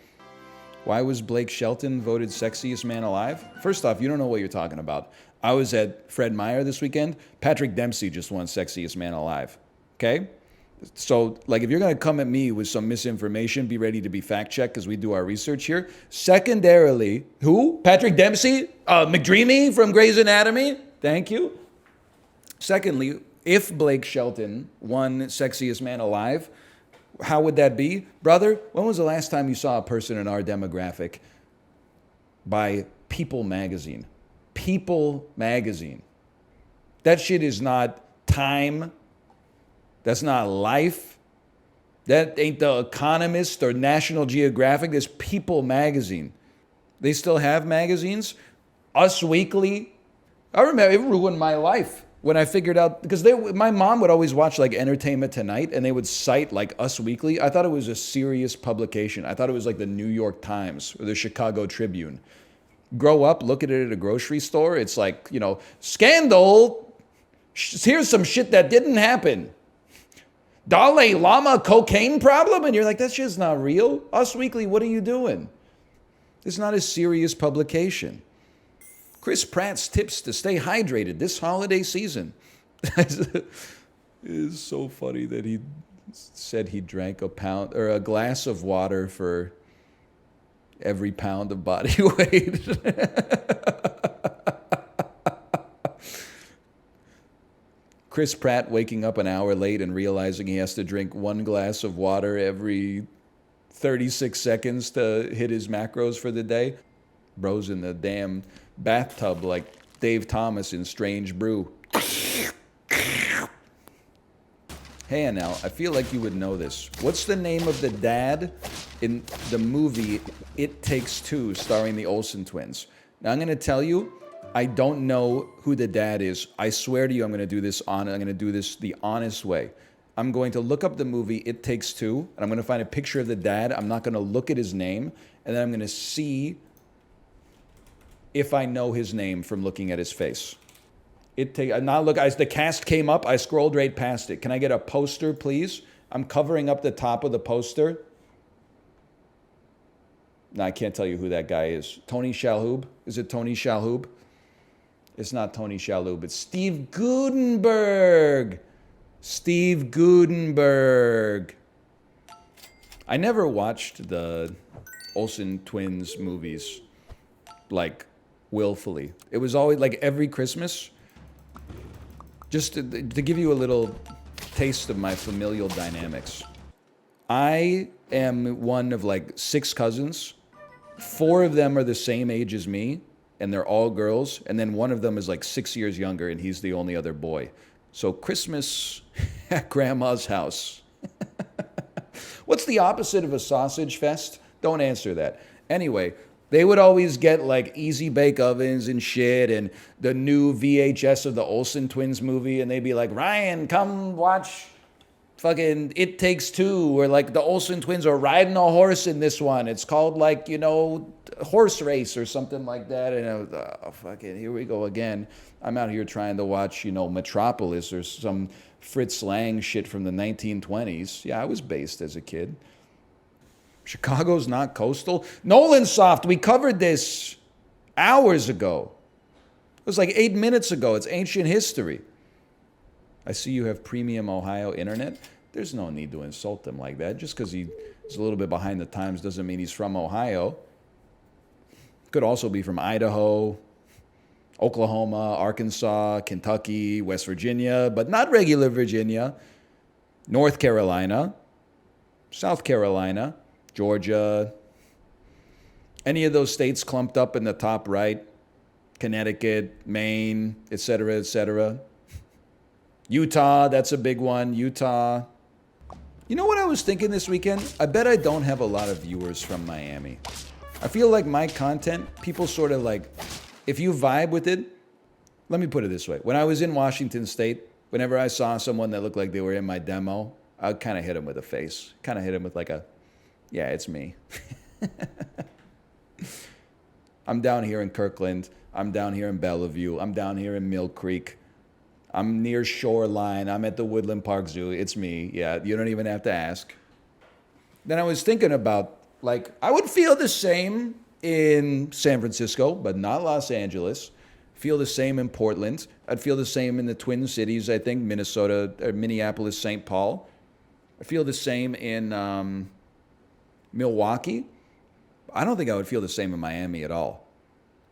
Why was Blake Shelton voted sexiest man alive? First off, you don't know what you're talking about. I was at Fred Meyer this weekend. Patrick Dempsey just won sexiest man alive, okay? So, like, if you're going to come at me with some misinformation, be ready to be fact-checked because we do our research here. Secondarily, who? Patrick Dempsey? McDreamy from Grey's Anatomy? Thank you. Secondly, if Blake Shelton won sexiest man alive, how would that be? Brother, when was the last time you saw a person in our demographic by People magazine? People magazine. That shit is not Time. That's not Life. That ain't The Economist or National Geographic. That's People magazine. They still have magazines. Us Weekly. I remember it ruined my life when I figured out, because my mom would always watch like Entertainment Tonight and they would cite like Us Weekly. I thought it was a serious publication. I thought it was like the New York Times or the Chicago Tribune. Grow up, look at it at a grocery store. It's like, scandal. Here's some shit that didn't happen. Dalai Lama cocaine problem? And you're like, that shit's not real. Us Weekly, what are you doing? It's not a serious publication. Chris Pratt's tips to stay hydrated this holiday season. It is so funny that he said he drank a glass of water for every pound of body weight. Chris Pratt waking up an hour late and realizing he has to drink one glass of water every 36 seconds to hit his macros for the day. Bro's in the damn bathtub like Dave Thomas in Strange Brew. Hey, Anel, I feel like you would know this. What's the name of the dad in the movie It Takes Two starring the Olsen twins? Now, I'm going to tell you, I don't know who the dad is. I swear to you, I'm going to do this the honest way. I'm going to look up the movie It Takes Two, and I'm going to find a picture of the dad. I'm not going to look at his name, and then I'm going to see if I know his name from looking at his face. The cast came up. I scrolled right past it. Can I get a poster, please? I'm covering up the top of the poster. No, I can't tell you who that guy is. Tony Shalhoub? Is it Tony Shalhoub? It's not Tony Shalhoub. It's Steve Guttenberg. Steve Guttenberg. I never watched the Olsen twins movies, like, willfully. It was always, like, every Christmas. Just to give you a little taste of my familial dynamics. I am one of, like, 6 cousins. 4 of them are the same age as me, and they're all girls. And then one of them is, like, 6 years younger, and he's the only other boy. So Christmas at Grandma's house. What's the opposite of a sausage fest? Don't answer that. Anyway, they would always get like easy bake ovens and shit and the new VHS of the Olsen twins movie, and they'd be like, Ryan, come watch fucking It Takes Two, or like the Olsen twins are riding a horse in this one. It's called like, Horse Race or something like that. And I was, oh, fucking, here we go again. I'm out here trying to watch, Metropolis or some Fritz Lang shit from the 1920s. Yeah, I was based as a kid. Chicago's not coastal. Nolan Soft, we covered this hours ago. It was like 8 minutes ago. It's ancient history. I see you have premium Ohio internet. There's no need to insult them like that just because he He's a little bit behind the times. Doesn't mean he's from Ohio. Could also be from Idaho, Oklahoma, Arkansas, Kentucky, West Virginia, but not regular Virginia, North Carolina, South Carolina, Georgia, any of those states clumped up in the top right, Connecticut, Maine, etc., etc. Utah, that's a big one, Utah. You know what I was thinking this weekend? I bet I don't have a lot of viewers from Miami. I feel like my content, people sort of like, if you vibe with it, let me put it this way. When I was in Washington State, whenever I saw someone that looked like they were in my demo, I'd kind of hit them with a face. Kind of hit them with like a, yeah, it's me. I'm down here in Kirkland. I'm down here in Bellevue. I'm down here in Mill Creek. I'm near Shoreline. I'm at the Woodland Park Zoo. It's me. Yeah, you don't even have to ask. Then I was thinking about, like, I would feel the same in San Francisco, but not Los Angeles. Feel the same in Portland. I'd feel the same in the Twin Cities, I think, Minnesota, or Minneapolis, St. Paul. I feel the same in Milwaukee. I don't think I would feel the same in Miami at all.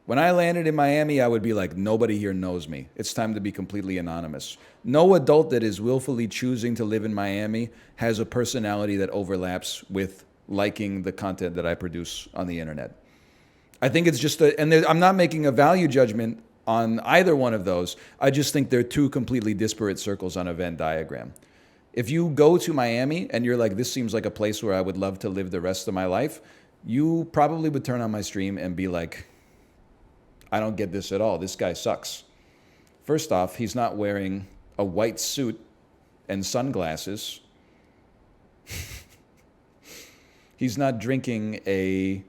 When I landed in Miami, I would be like, nobody here knows me. It's time to be completely anonymous. No adult that is willfully choosing to live in Miami has a personality that overlaps with liking the content that I produce on the internet. I think it's just I'm not making a value judgment on either one of those. I just think they're two completely disparate circles on a Venn diagram. If you go to Miami and you're like, this seems like a place where I would love to live the rest of my life, you probably would turn on my stream and be like, I don't get this at all. This guy sucks. First off, he's not wearing a white suit and sunglasses. He's not drinking a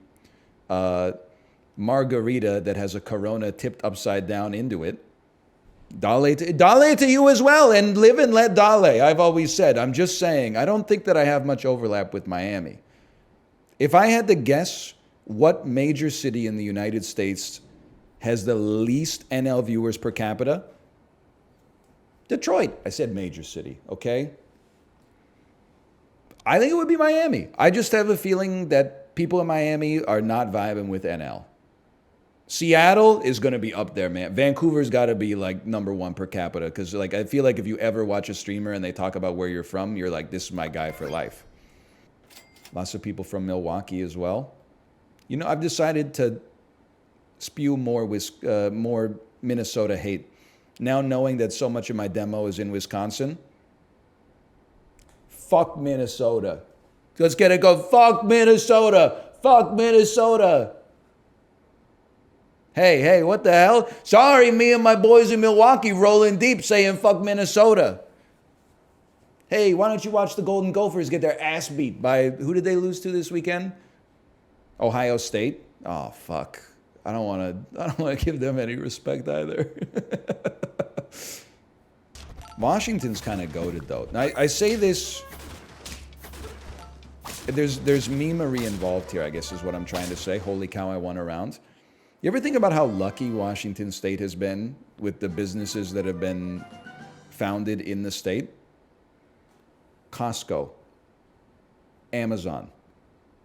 margarita that has a Corona tipped upside down into it. Dale to you as well, and live and let Dale. I've always said, I'm just saying, I don't think that I have much overlap with Miami. If I had to guess what major city in the United States has the least NL viewers per capita, Detroit. I said major city, okay? I think it would be Miami. I just have a feeling that people in Miami are not vibing with NL. Seattle is going to be up there, man. Vancouver's got to be like #1 per capita, because like I feel like if you ever watch a streamer and they talk about where you're from, you're like, this is my guy for life. Lots of people from Milwaukee as well. You know, I've decided to spew more Minnesota hate. Now knowing that so much of my demo is in Wisconsin, fuck Minnesota. Let's get it go. Fuck Minnesota. Fuck Minnesota. Hey, what the hell? Sorry, me and my boys in Milwaukee rolling deep saying fuck Minnesota. Hey, why don't you watch the Golden Gophers get their ass beat by, who did they lose to this weekend? Ohio State? Oh, fuck. I don't want to give them any respect either. Washington's kind of goated, though. Now, I say this, there's memery involved here, I guess is what I'm trying to say. Holy cow, I won a round. You ever think about how lucky Washington State has been with the businesses that have been founded in the state? Costco, Amazon,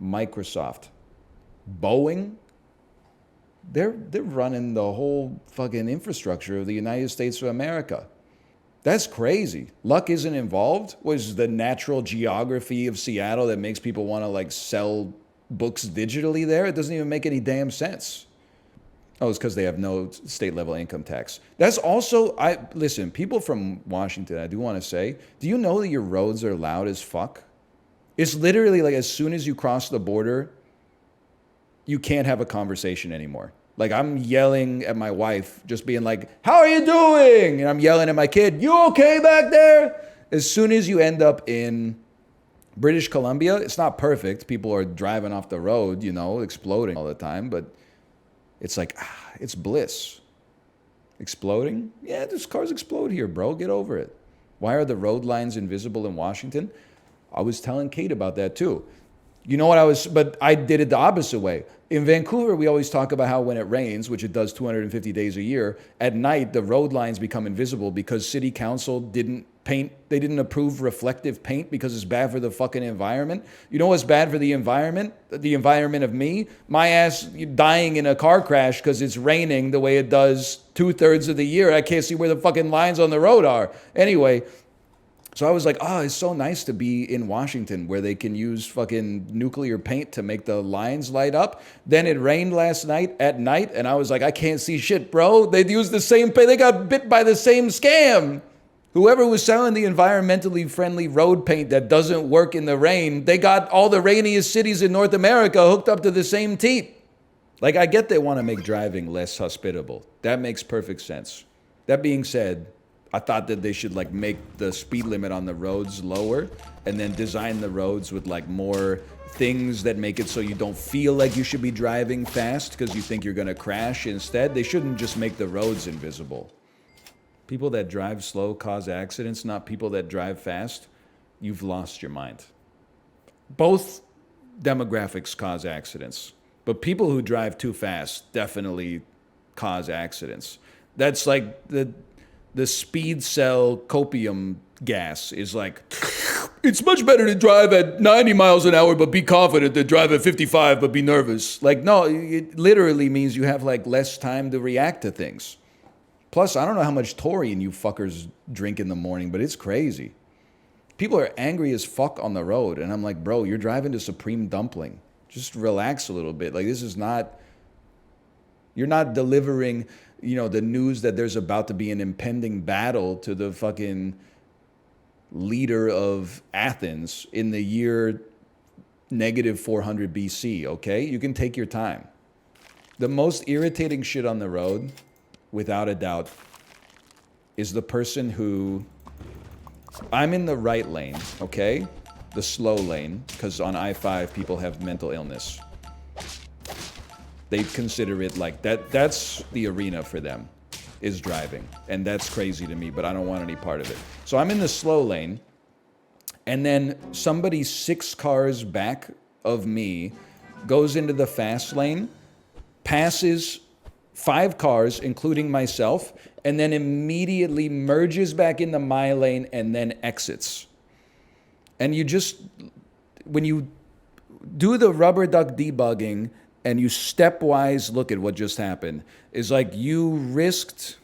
Microsoft, Boeing. They're running the whole fucking infrastructure of the United States of America. That's crazy. Luck isn't involved. Was the natural geography of Seattle that makes people want to like sell books digitally there? It doesn't even make any damn sense. Oh, it's because they have no state level income tax. That's also, listen, people from Washington, I do want to say, do you know that your roads are loud as fuck? It's literally like as soon as you cross the border, you can't have a conversation anymore. Like I'm yelling at my wife, just being like, how are you doing? And I'm yelling at my kid, you okay back there? As soon as you end up in British Columbia, it's not perfect. People are driving off the road, you know, exploding all the time, but it's like, it's bliss. Exploding? Yeah, these cars explode here, bro. Get over it. Why are the road lines invisible in Washington? I was telling Kate about that too. You know what but I did it the opposite way. In Vancouver, we always talk about how when it rains, which it does 250 days a year, at night, the road lines become invisible because city council didn't paint. They didn't approve reflective paint because it's bad for the fucking environment. You know what's bad for the environment? The environment of me? My ass dying in a car crash because it's raining the way it does 2/3 of the year. I can't see where the fucking lines on the road are. Anyway, so I was like, oh, it's so nice to be in Washington where they can use fucking nuclear paint to make the lines light up. Then it rained last night at night, and I was like, I can't see shit, bro. They'd use the same paint. They got bit by the same scam. Whoever was selling the environmentally friendly road paint that doesn't work in the rain, they got all the rainiest cities in North America hooked up to the same teat. Like, I get they want to make driving less hospitable. That makes perfect sense. That being said, I thought that they should like make the speed limit on the roads lower and then design the roads with like more things that make it so you don't feel like you should be driving fast because you think you're going to crash instead. They shouldn't just make the roads invisible. People that drive slow cause accidents, not people that drive fast. You've lost your mind. Both demographics cause accidents, but people who drive too fast definitely cause accidents. That's like the speed cell copium gas is like, it's much better to drive at 90 miles an hour but be confident than drive at 55 but be nervous. Like, no, it literally means you have like less time to react to things. Plus, I don't know how much taurine you fuckers drink in the morning, but it's crazy. People are angry as fuck on the road, and I'm like, bro, you're driving to Supreme Dumpling. Just relax a little bit. Like, this is not, you're not delivering, you know, the news that there's about to be an impending battle to the fucking leader of Athens in the year -400 BC, okay? You can take your time. The most irritating shit on the road, without a doubt, is the person who, I'm in the right lane, okay? The slow lane, because on I-5 people have mental illness. They consider it like that's the arena for them, is driving. And that's crazy to me, but I don't want any part of it. So I'm in the slow lane, and then somebody 6 cars back of me goes into the fast lane, passes 5 cars, including myself, and then immediately merges back into my lane and then exits. And you just, when you do the rubber duck debugging and you stepwise look at what just happened, is like you risked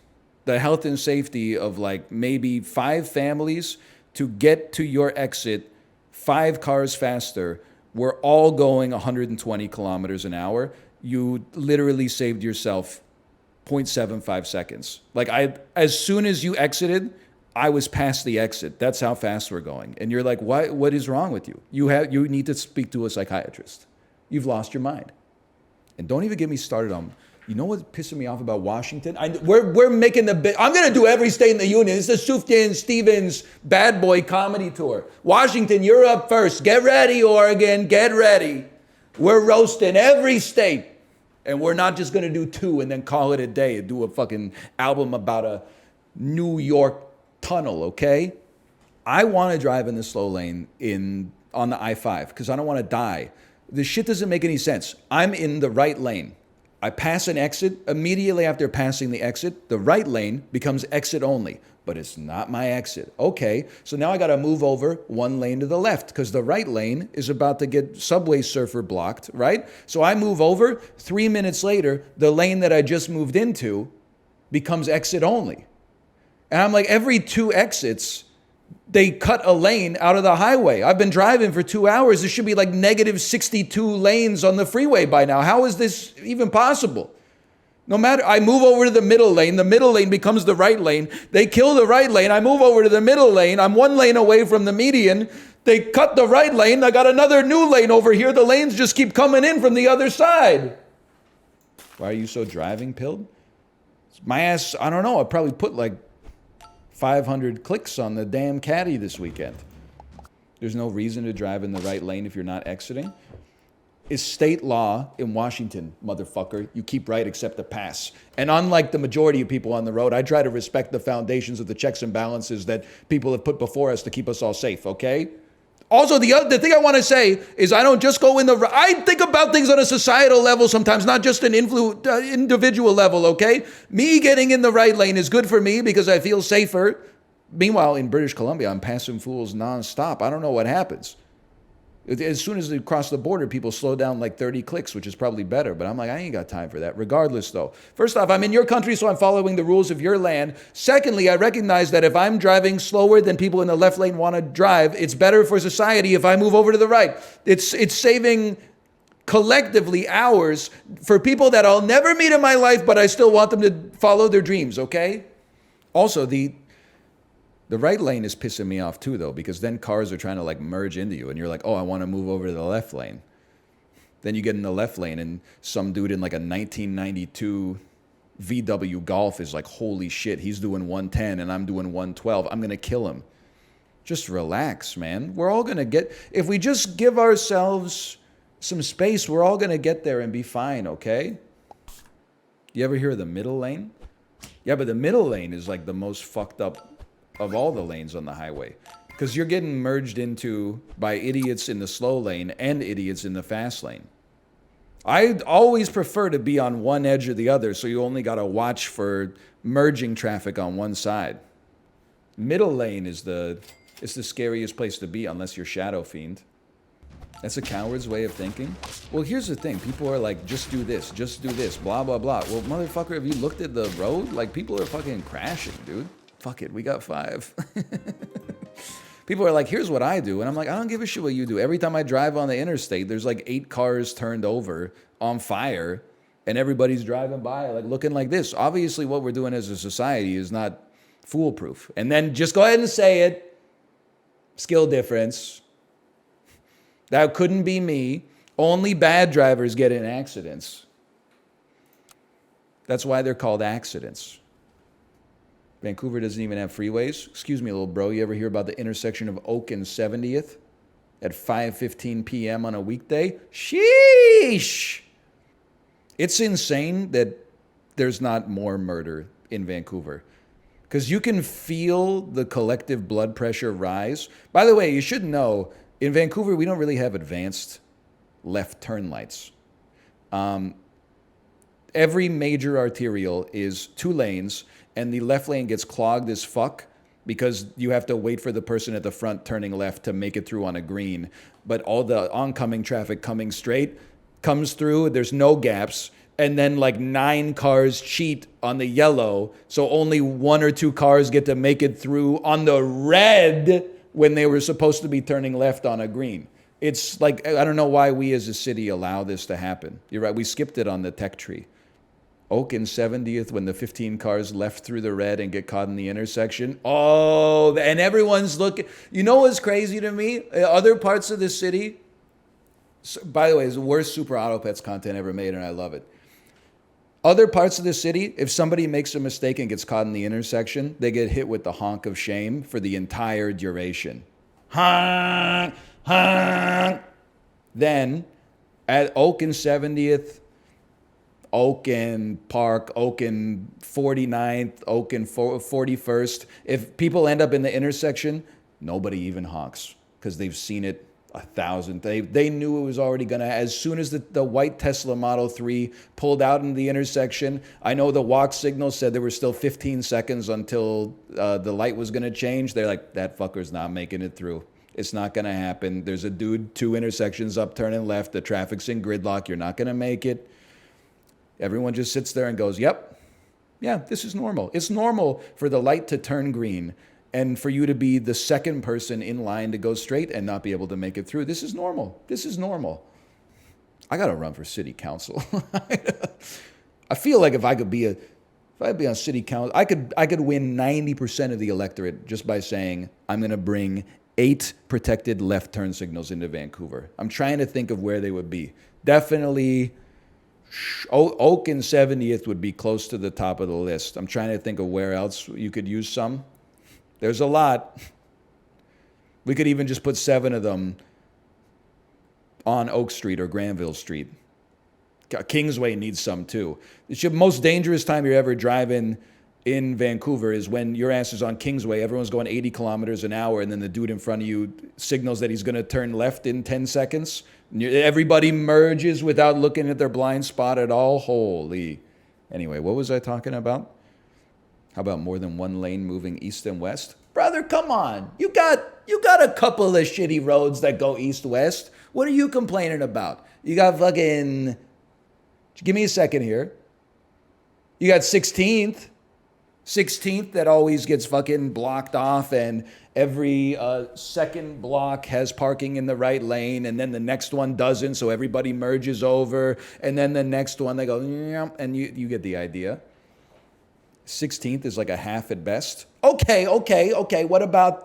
the health and safety of like maybe 5 families to get to your exit 5 cars faster. We're all going 120 kilometers an hour. You literally saved yourself 0.75 seconds. Like, as soon as you exited, I was past the exit. That's how fast we're going. And you're like, what is wrong with you? You need to speak to a psychiatrist. You've lost your mind. And don't even get me started on, you know what's pissing me off about Washington? We're making the big, I'm going to do every state in the union. It's the Sufjan Stevens Bad Boy Comedy Tour. Washington, you're up first. Get ready, Oregon. Get ready. We're roasting every state. And we're not just going to do 2 and then call it a day and do a fucking album about a New York tunnel, okay? I want to drive in the slow lane on the I-5 because I don't want to die. This shit doesn't make any sense. I'm in the right lane. I pass an exit. Immediately after passing the exit, the right lane becomes exit only. But it's not my exit. Okay, so now I got to move over 1 lane to the left because the right lane is about to get Subway Surfer blocked, right? So I move over. 3 minutes later, the lane that I just moved into becomes exit only. And I'm like, every 2 exits, they cut a lane out of the highway. I've been driving for 2 hours. There should be like -62 lanes on the freeway by now. How is this even possible? No matter, I move over to the middle lane becomes the right lane. They kill the right lane. I move over to the middle lane. I'm 1 lane away from the median. They cut the right lane. I got another new lane over here. The lanes just keep coming in from the other side. Why are you so driving pilled? My ass, I don't know. I probably put like 500 clicks on the damn caddy this weekend. There's no reason to drive in the right lane if you're not exiting. Is state law in Washington, motherfucker. You keep right except to pass. And unlike the majority of people on the road, I try to respect the foundations of the checks and balances that people have put before us to keep us all safe, okay? Also, the thing I want to say is I don't just go in the... I think about things on a societal level sometimes, not just an individual level, okay? Me getting in the right lane is good for me because I feel safer. Meanwhile, in British Columbia, I'm passing fools nonstop. I don't know what happens. As soon as they cross the border, people slow down like 30 clicks, which is probably better. But I'm like, I ain't got time for that. Regardless, though. First off, I'm in your country, so I'm following the rules of your land. Secondly, I recognize that if I'm driving slower than people in the left lane want to drive, it's better for society if I move over to the right. It's saving collectively hours for people that I'll never meet in my life, but I still want them to follow their dreams, okay? Also, the right lane is pissing me off too, though, because then cars are trying to like merge into you and you're like, oh, I want to move over to the left lane. Then you get in the left lane and some dude in like a 1992 VW Golf is like, holy shit, he's doing 110 and I'm doing 112. I'm going to kill him. Just relax, man. We're all going to get, if we just give ourselves some space, we're all going to get there and be fine, okay? You ever hear of the middle lane? Yeah, but the middle lane is like the most fucked up of all the lanes on the highway, because you're getting merged into by idiots in the slow lane and idiots in the fast lane. I always prefer to be on one edge or the other, so you only got to watch for merging traffic on one side. Middle lane is the scariest place to be unless you're Shadow Fiend. That's a coward's way of thinking. Well, here's the thing. People are like, just do this, blah, blah, blah. Well, motherfucker, have you looked at the road? Like, people are fucking crashing, dude. Fuck it, we got 5. People are like, here's what I do. And I'm like, I don't give a shit what you do. Every time I drive on the interstate, there's like 8 cars turned over on fire, and everybody's driving by like looking like this. Obviously, what we're doing as a society is not foolproof. And then just go ahead and say it. Skill difference. That couldn't be me. Only bad drivers get in accidents. That's why they're called accidents. Vancouver doesn't even have freeways. Excuse me, little bro. You ever hear about the intersection of Oak and 70th at 5:15 p.m. on a weekday? Sheesh! It's insane that there's not more murder in Vancouver, because you can feel the collective blood pressure rise. By the way, you should know, in Vancouver, we don't really have advanced left turn lights. Every major arterial is 2 lanes, and the left lane gets clogged as fuck because you have to wait for the person at the front turning left to make it through on a green. But all the oncoming traffic coming straight comes through, there's no gaps, and then like 9 cars cheat on the yellow, so only 1 or 2 cars get to make it through on the red when they were supposed to be turning left on a green. It's like, I don't know why we as a city allow this to happen. You're right, we skipped it on the tech tree. Oak and 70th, when the 15 cars left through the red and get caught in the intersection. Oh, and everyone's looking. You know what's crazy to me? Other parts of the city, by the way, it's the worst Super Auto Pets content ever made, and I love it. Other parts of the city, if somebody makes a mistake and gets caught in the intersection, they get hit with the honk of shame for the entire duration. Honk, honk. Then, at Oak and 70th, Oak and Park, Oak and 49th, Oak and 41st. If people end up in the intersection, nobody even honks because they've seen it 1,000. They knew it was already going to, as soon as the white Tesla Model 3 pulled out into the intersection, I know the walk signal said there were still 15 seconds until the light was going to change. They're like, that fucker's not making it through. It's not going to happen. There's a dude 2 intersections up turning left. The traffic's in gridlock. You're not going to make it. Everyone just sits there and goes, yep, yeah, this is normal. It's normal for the light to turn green and for you to be the second person in line to go straight and not be able to make it through. This is normal. This is normal. I got to run for city council. I feel like if I'd be on city council, I could win 90% of the electorate just by saying I'm going to bring 8 protected left turn signals into Vancouver. I'm trying to think of where they would be. Definitely Oak and 70th would be close to the top of the list. I'm trying to think of where else you could use some. There's a lot. We could even just put 7 of them on Oak Street or Granville Street. Kingsway needs some too. The most dangerous time you're ever driving in Vancouver is when your ass is on Kingsway, everyone's going 80 kilometers an hour, and then the dude in front of you signals that he's going to turn left in 10 seconds. Everybody merges without looking at their blind spot at all. Holy. Anyway, what was I talking about? How about more than one lane moving east and west? Brother, come on. You got a couple of shitty roads that go east-west. What are you complaining about? You got fucking... Give me a second here. You got 16th. 16th that always gets fucking blocked off, and every second block has parking in the right lane, and then the next one doesn't, so everybody merges over, and then the next one they go, and you get the idea. 16th is like a half at best. Okay. What about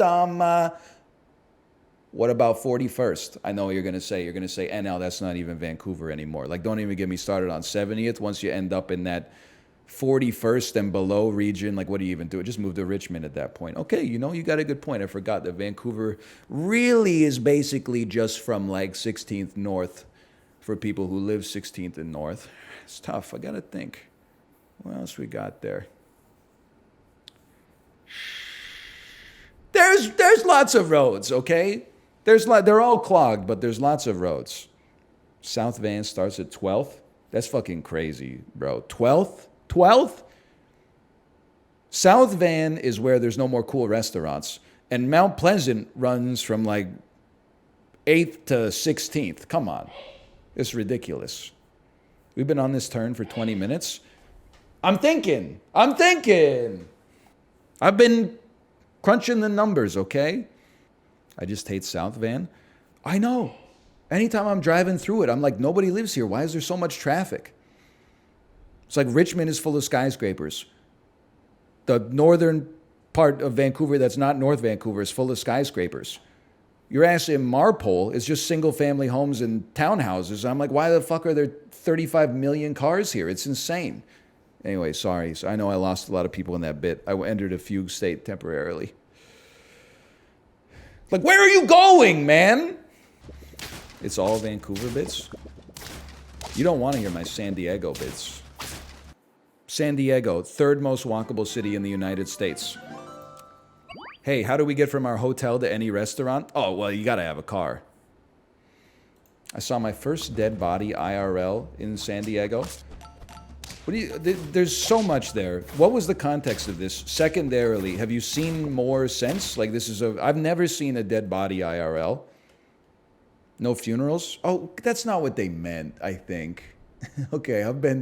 41st? I know what you're gonna say. You're gonna say, NL, that's not even Vancouver anymore. Like, don't even get me started on 70th. Once you end up in that 41st and below region, like, what do you even do? Just move to Richmond at that point. Okay, you got a good point. I forgot that Vancouver really is basically just from like 16th north for people who live 16th and north. It's tough. I gotta think. What else we got there? There's lots of roads, okay? They're all clogged, but there's lots of roads. South Van starts at 12th. That's fucking crazy, bro. 12th? 12th? South Van is where there's no more cool restaurants. And Mount Pleasant runs from like 8th to 16th. Come on. It's ridiculous. We've been on this turn for 20 minutes. I'm thinking. I've been crunching the numbers, okay? I just hate South Van. I know. Anytime I'm driving through it, I'm like, nobody lives here. Why is there so much traffic? It's like Richmond is full of skyscrapers. The northern part of Vancouver that's not North Vancouver is full of skyscrapers. Your ass in Marpole is just single-family homes and townhouses. I'm like, why the fuck are there 35 million cars here? It's insane. Anyway, sorry. So I know I lost a lot of people in that bit. I entered a fugue state temporarily. Like, where are you going, man? It's all Vancouver bits. You don't want to hear my San Diego bits. San Diego, third most walkable city in the United States. Hey, how do we get from our hotel to any restaurant? Oh, well, you gotta have a car. I saw my first dead body IRL in San Diego. There's so much there. What was the context of this? Secondarily, have you seen more since? Like, I've never seen a dead body IRL. No funerals? Oh, that's not what they meant, I think. Okay, I've been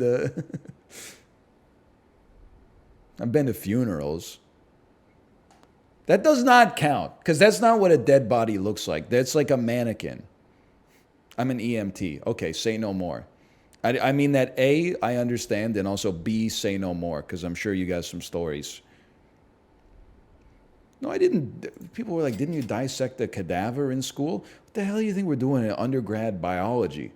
to funerals. That does not count, because that's not what a dead body looks like. That's like a mannequin. I'm an EMT. Okay, say no more. I mean that A, I understand, and also B, say no more, because I'm sure you got some stories. No, I didn't. People were like, didn't you dissect a cadaver in school? What the hell do you think we're doing in undergrad biology?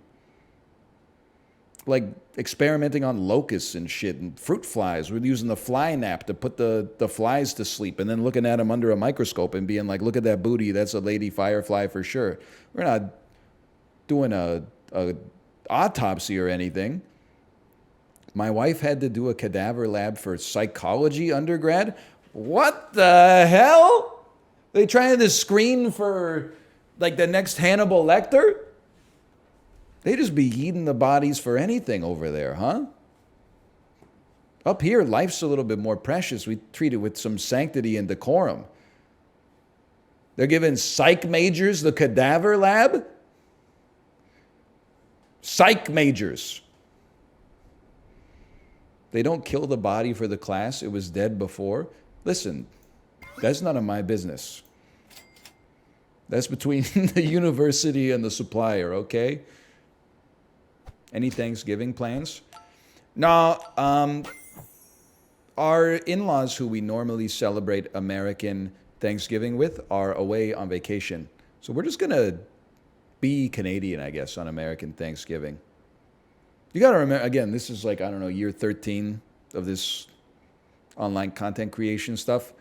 Like experimenting on locusts and shit and fruit flies. We're using the fly nap to put the flies to sleep and then looking at them under a microscope and being like, look at that booty, that's a lady firefly for sure. We're not doing a autopsy or anything. My wife had to do a cadaver lab for psychology undergrad. What the hell? They trying to screen for like the next Hannibal Lecter? They just be eating the bodies for anything over there, huh? Up here, life's a little bit more precious. We treat it with some sanctity and decorum. They're giving psych majors the cadaver lab? Psych majors. They don't kill the body for the class. It was dead before. Listen, that's none of my business. That's between the university and the supplier, okay? Any Thanksgiving plans? No, our in-laws who we normally celebrate American Thanksgiving with are away on vacation. So we're just going to be Canadian, I guess, on American Thanksgiving. You got to remember, again, this is like, I don't know, year 13 of this online content creation stuff.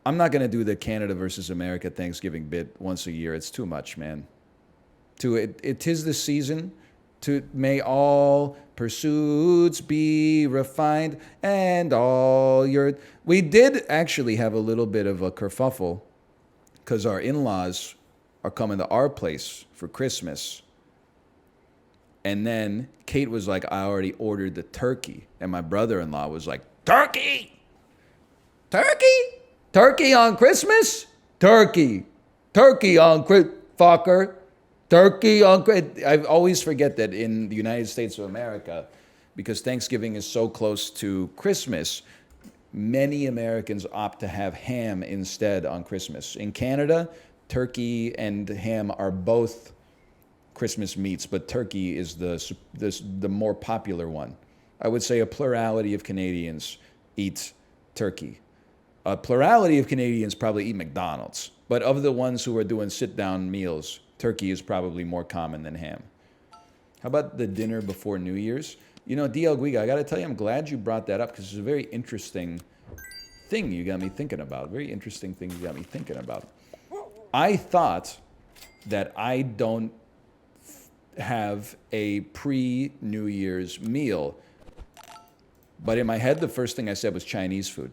I'm not going to do the Canada versus America Thanksgiving bit once a year. It's too much, man. It is the season to may all pursuits be refined and all your... We did actually have a little bit of a kerfuffle because our in-laws are coming to our place for Christmas. And then Kate was like, I already ordered the turkey. And my brother-in-law was like, turkey! Turkey? Turkey on Christmas? Turkey. Turkey on fucker. Turkey on I always forget that in the United States of America, because Thanksgiving is so close to Christmas, many Americans opt to have ham instead on Christmas. In Canada, turkey and ham are both Christmas meats, but turkey is the more popular one. I would say a plurality of Canadians eat turkey. A plurality of Canadians probably eat McDonald's, but of the ones who are doing sit-down meals, turkey is probably more common than ham. How about the dinner before New Year's? You know, DL Guiga, I got to tell you, I'm glad you brought that up because it's a very interesting thing you got me thinking about. Very interesting thing you got me thinking about. I thought that I don't have a pre-New Year's meal, but in my head, the first thing I said was Chinese food.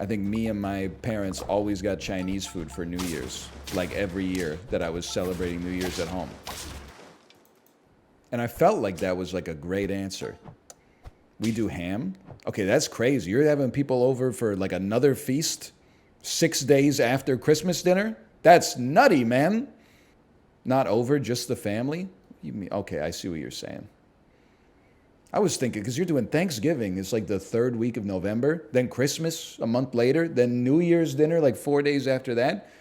I think me and my parents always got Chinese food for New Year's, like every year that I was celebrating New Year's at home. And I felt like that was like a great answer. We do ham? Okay, that's crazy. You're having people over for like another feast 6 days after Christmas dinner? That's nutty, man. Not over, just the family? You mean, okay, I see what you're saying. I was thinking, because you're doing Thanksgiving, it's like the third week of November, then Christmas a month later, then New Year's dinner like 4 days after that.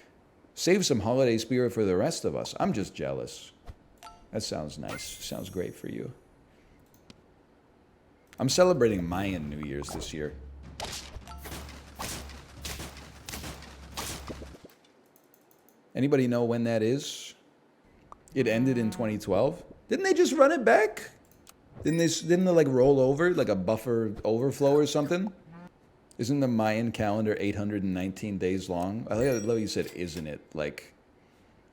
Save some holiday spirit for the rest of us. I'm just jealous. That sounds nice. Sounds great for you. I'm celebrating Mayan New Year's this year. Anybody know when that is? It ended in 2012. Didn't they just run it back? Didn't they like roll over, like a buffer overflow or something? Isn't the Mayan calendar 819 days long? I love you said, isn't it? Like,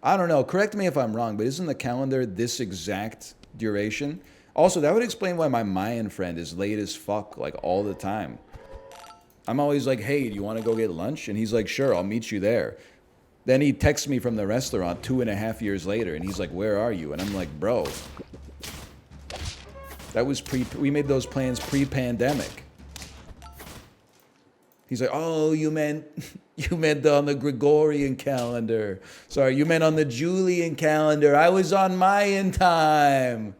I don't know. Correct me if I'm wrong, but isn't the calendar this exact duration? Also, that would explain why my Mayan friend is late as fuck, like all the time. I'm always like, hey, do you want to go get lunch? And he's like, sure, I'll meet you there. Then he texts me from the restaurant 2.5 years later, and he's like, where are you? And I'm like, bro, that was we made those plans pre-pandemic. He's like, oh, you meant on the Gregorian calendar. Sorry, you meant on the Julian calendar. I was on Mayan time.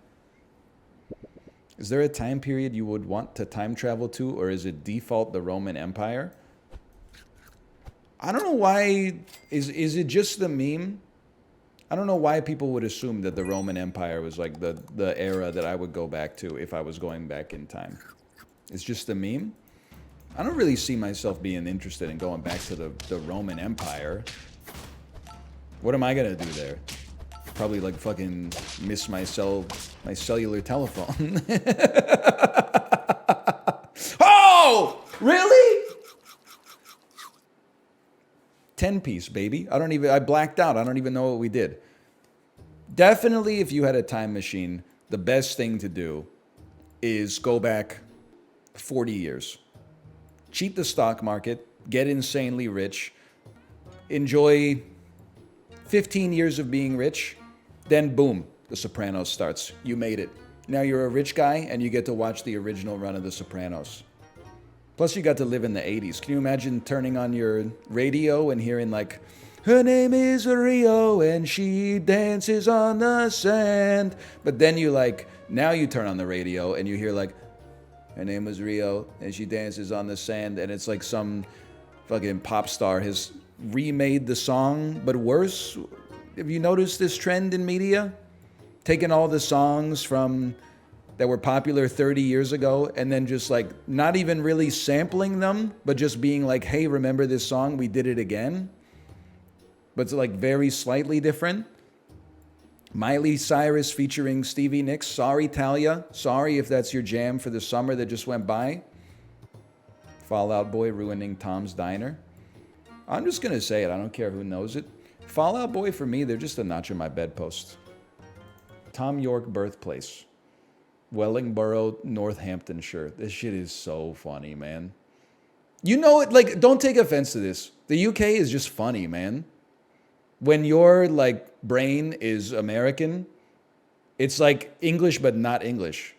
Is there a time period you would want to time travel to, or is it default the Roman Empire? I don't know why. Is it just the meme? I don't know why people would assume that the Roman Empire was like the era that I would go back to if I was going back in time. It's just a meme? I don't really see myself being interested in going back to the Roman Empire. What am I gonna do there? Probably like fucking miss my cellular telephone. Oh! Really? 10-piece, baby. I blacked out. I don't even know what we did. Definitely, if you had a time machine, the best thing to do is go back 40 years. Cheat the stock market, get insanely rich, enjoy 15 years of being rich, then boom, The Sopranos starts. You made it. Now you're a rich guy and you get to watch the original run of The Sopranos. Plus, you got to live in the 80s. Can you imagine turning on your radio and hearing, like, her name is Rio and she dances on the sand. But then now you turn on the radio and you hear, like, her name was Rio and she dances on the sand. And it's like some fucking pop star has remade the song, but worse. Have you noticed this trend in media? Taking all the songs that were popular 30 years ago and then just like not even really sampling them, but just being like, hey, remember this song? We did it again. But it's like very slightly different. Miley Cyrus featuring Stevie Nicks. Sorry, Talia. Sorry if that's your jam for the summer that just went by. Fall Out Boy ruining Tom's Diner. I'm just going to say it. I don't care who knows it. Fall Out Boy, for me, they're just a notch on my bedpost. Tom York birthplace. Wellingborough, Northamptonshire. This shit is so funny, man. You know it, like, don't take offense to this. The UK is just funny, man. When your, like, brain is American, it's like English but not English.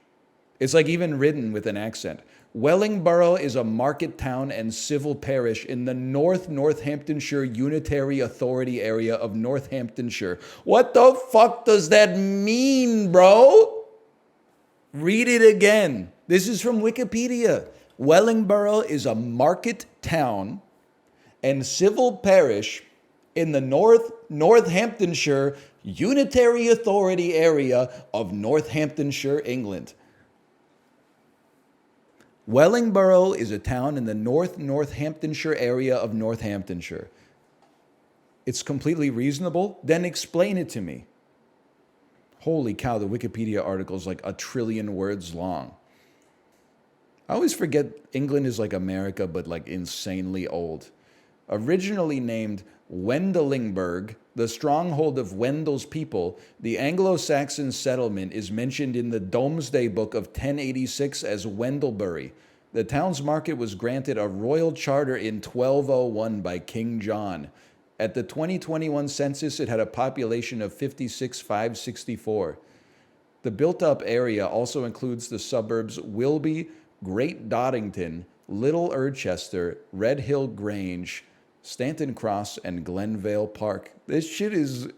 It's like even written with an accent. Wellingborough is a market town and civil parish in the Northamptonshire Unitary Authority area of Northamptonshire. What the fuck does that mean, bro? Read it again. This is from Wikipedia. Wellingborough is a market town and civil parish in the Northamptonshire Unitary Authority area of Northamptonshire, England. Wellingborough is a town in the Northamptonshire area of Northamptonshire. It's completely reasonable? Then explain it to me. Holy cow, the Wikipedia article is like 1 trillion words long. I always forget England is like America, but like insanely old. Originally named Wendlingburg, the stronghold of Wendel's people, the Anglo-Saxon settlement is mentioned in the Domesday Book of 1086 as Wendelbury. The town's market was granted a royal charter in 1201 by King John. At the 2021 census, it had a population of 56,564. The built-up area also includes the suburbs Wilby, Great Doddington, Little Erdchester, Red Hill Grange, Stanton Cross, and Glenvale Park. This shit is...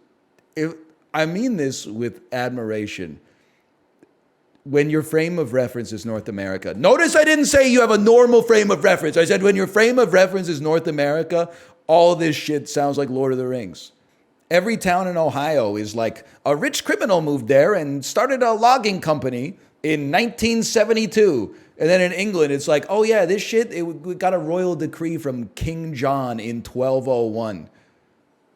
I mean this with admiration. When your frame of reference is North America. Notice I didn't say you have a normal frame of reference. I said when your frame of reference is North America, all this shit sounds like Lord of the Rings. Every town in Ohio is like, a rich criminal moved there and started a logging company in 1972. And then in England, it's like, oh yeah, this shit, it got a royal decree from King John in 1201.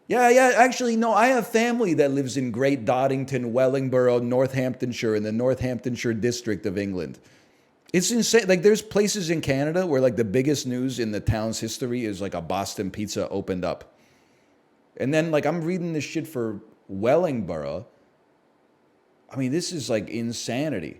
Yeah, actually, no, I have family that lives in Great Doddington, Wellingborough, Northamptonshire, in the Northamptonshire district of England. It's insane. Like, there's places in Canada where, like, the biggest news in the town's history is, like, a Boston Pizza opened up. And then, like, I'm reading this shit for Wellingborough. I mean, this is, like, insanity.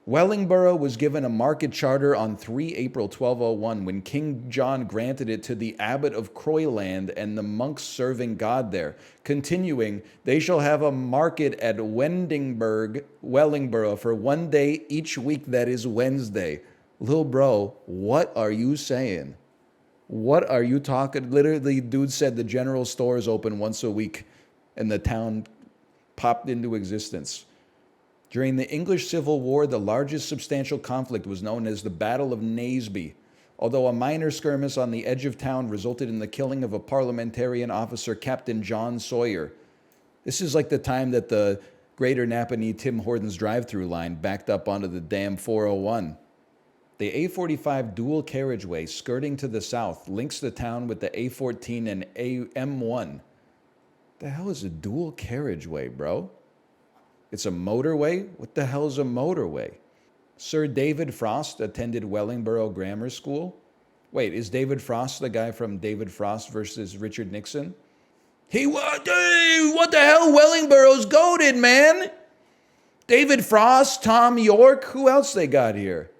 Wellingborough was given a market charter on 3 April 1201 when King John granted it to the abbot of Croyland and the monks serving God there. Continuing, they shall have a market at Wellingborough for 1 day each week, that is Wednesday. Lil bro, what are you saying? What are you talking? Literally, dude said the general store is open once a week and the town popped into existence. During the English Civil War, the largest substantial conflict was known as the Battle of Naseby, although a minor skirmish on the edge of town resulted in the killing of a parliamentarian officer, Captain John Sawyer. This is like the time that the Greater Napanee Tim Hortons drive-through line backed up onto the damn 401. The A45 dual carriageway skirting to the south links the town with the A14 and M1. The hell is a dual carriageway, bro? It's a motorway? What the hell is a motorway? Sir David Frost attended Wellingborough Grammar School. Wait, is David Frost the guy from David Frost versus Richard Nixon? What the hell? Wellingborough's goated, man. David Frost, Tom York, who else they got here?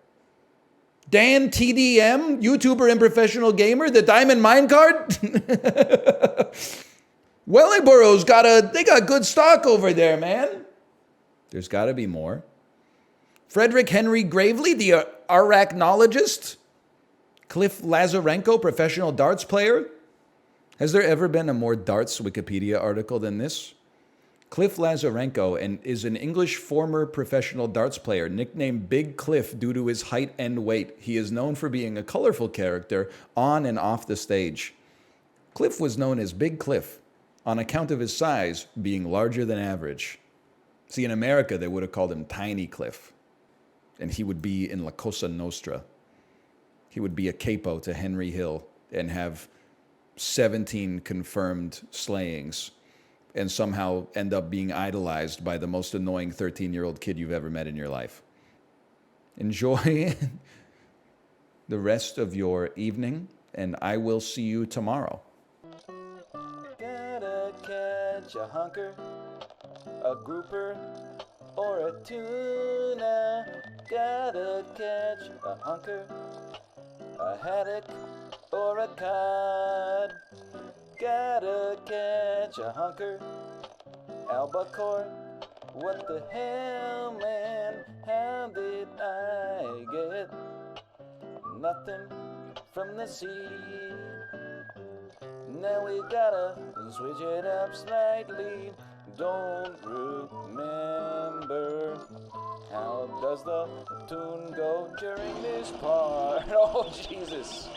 Dan TDM, YouTuber and professional gamer, the Diamond Minecart? Wellingborough's they got good stock over there, man. There's got to be more. Frederick Henry Gravely, the arachnologist. Cliff Lazarenko, professional darts player. Has there ever been a more darts Wikipedia article than this? Cliff Lazarenko is an English former professional darts player, nicknamed Big Cliff due to his height and weight. He is known for being a colorful character on and off the stage. Cliff was known as Big Cliff on account of his size being larger than average. See, in America, they would have called him Tiny Cliff, and he would be in La Cosa Nostra. He would be a capo to Henry Hill and have 17 confirmed slayings and somehow end up being idolized by the most annoying 13-year-old kid you've ever met in your life. Enjoy the rest of your evening, and I will see you tomorrow. Gotta catch a hunker, a grouper, or a tuna. Gotta catch a hunker, a haddock, or a cod. Gotta catch a hunker, albacore. What the hell, man? How did I get nothing from the sea. Now we gotta switch it up slightly. Don't remember. How does the tune go during this part? Oh, Jesus.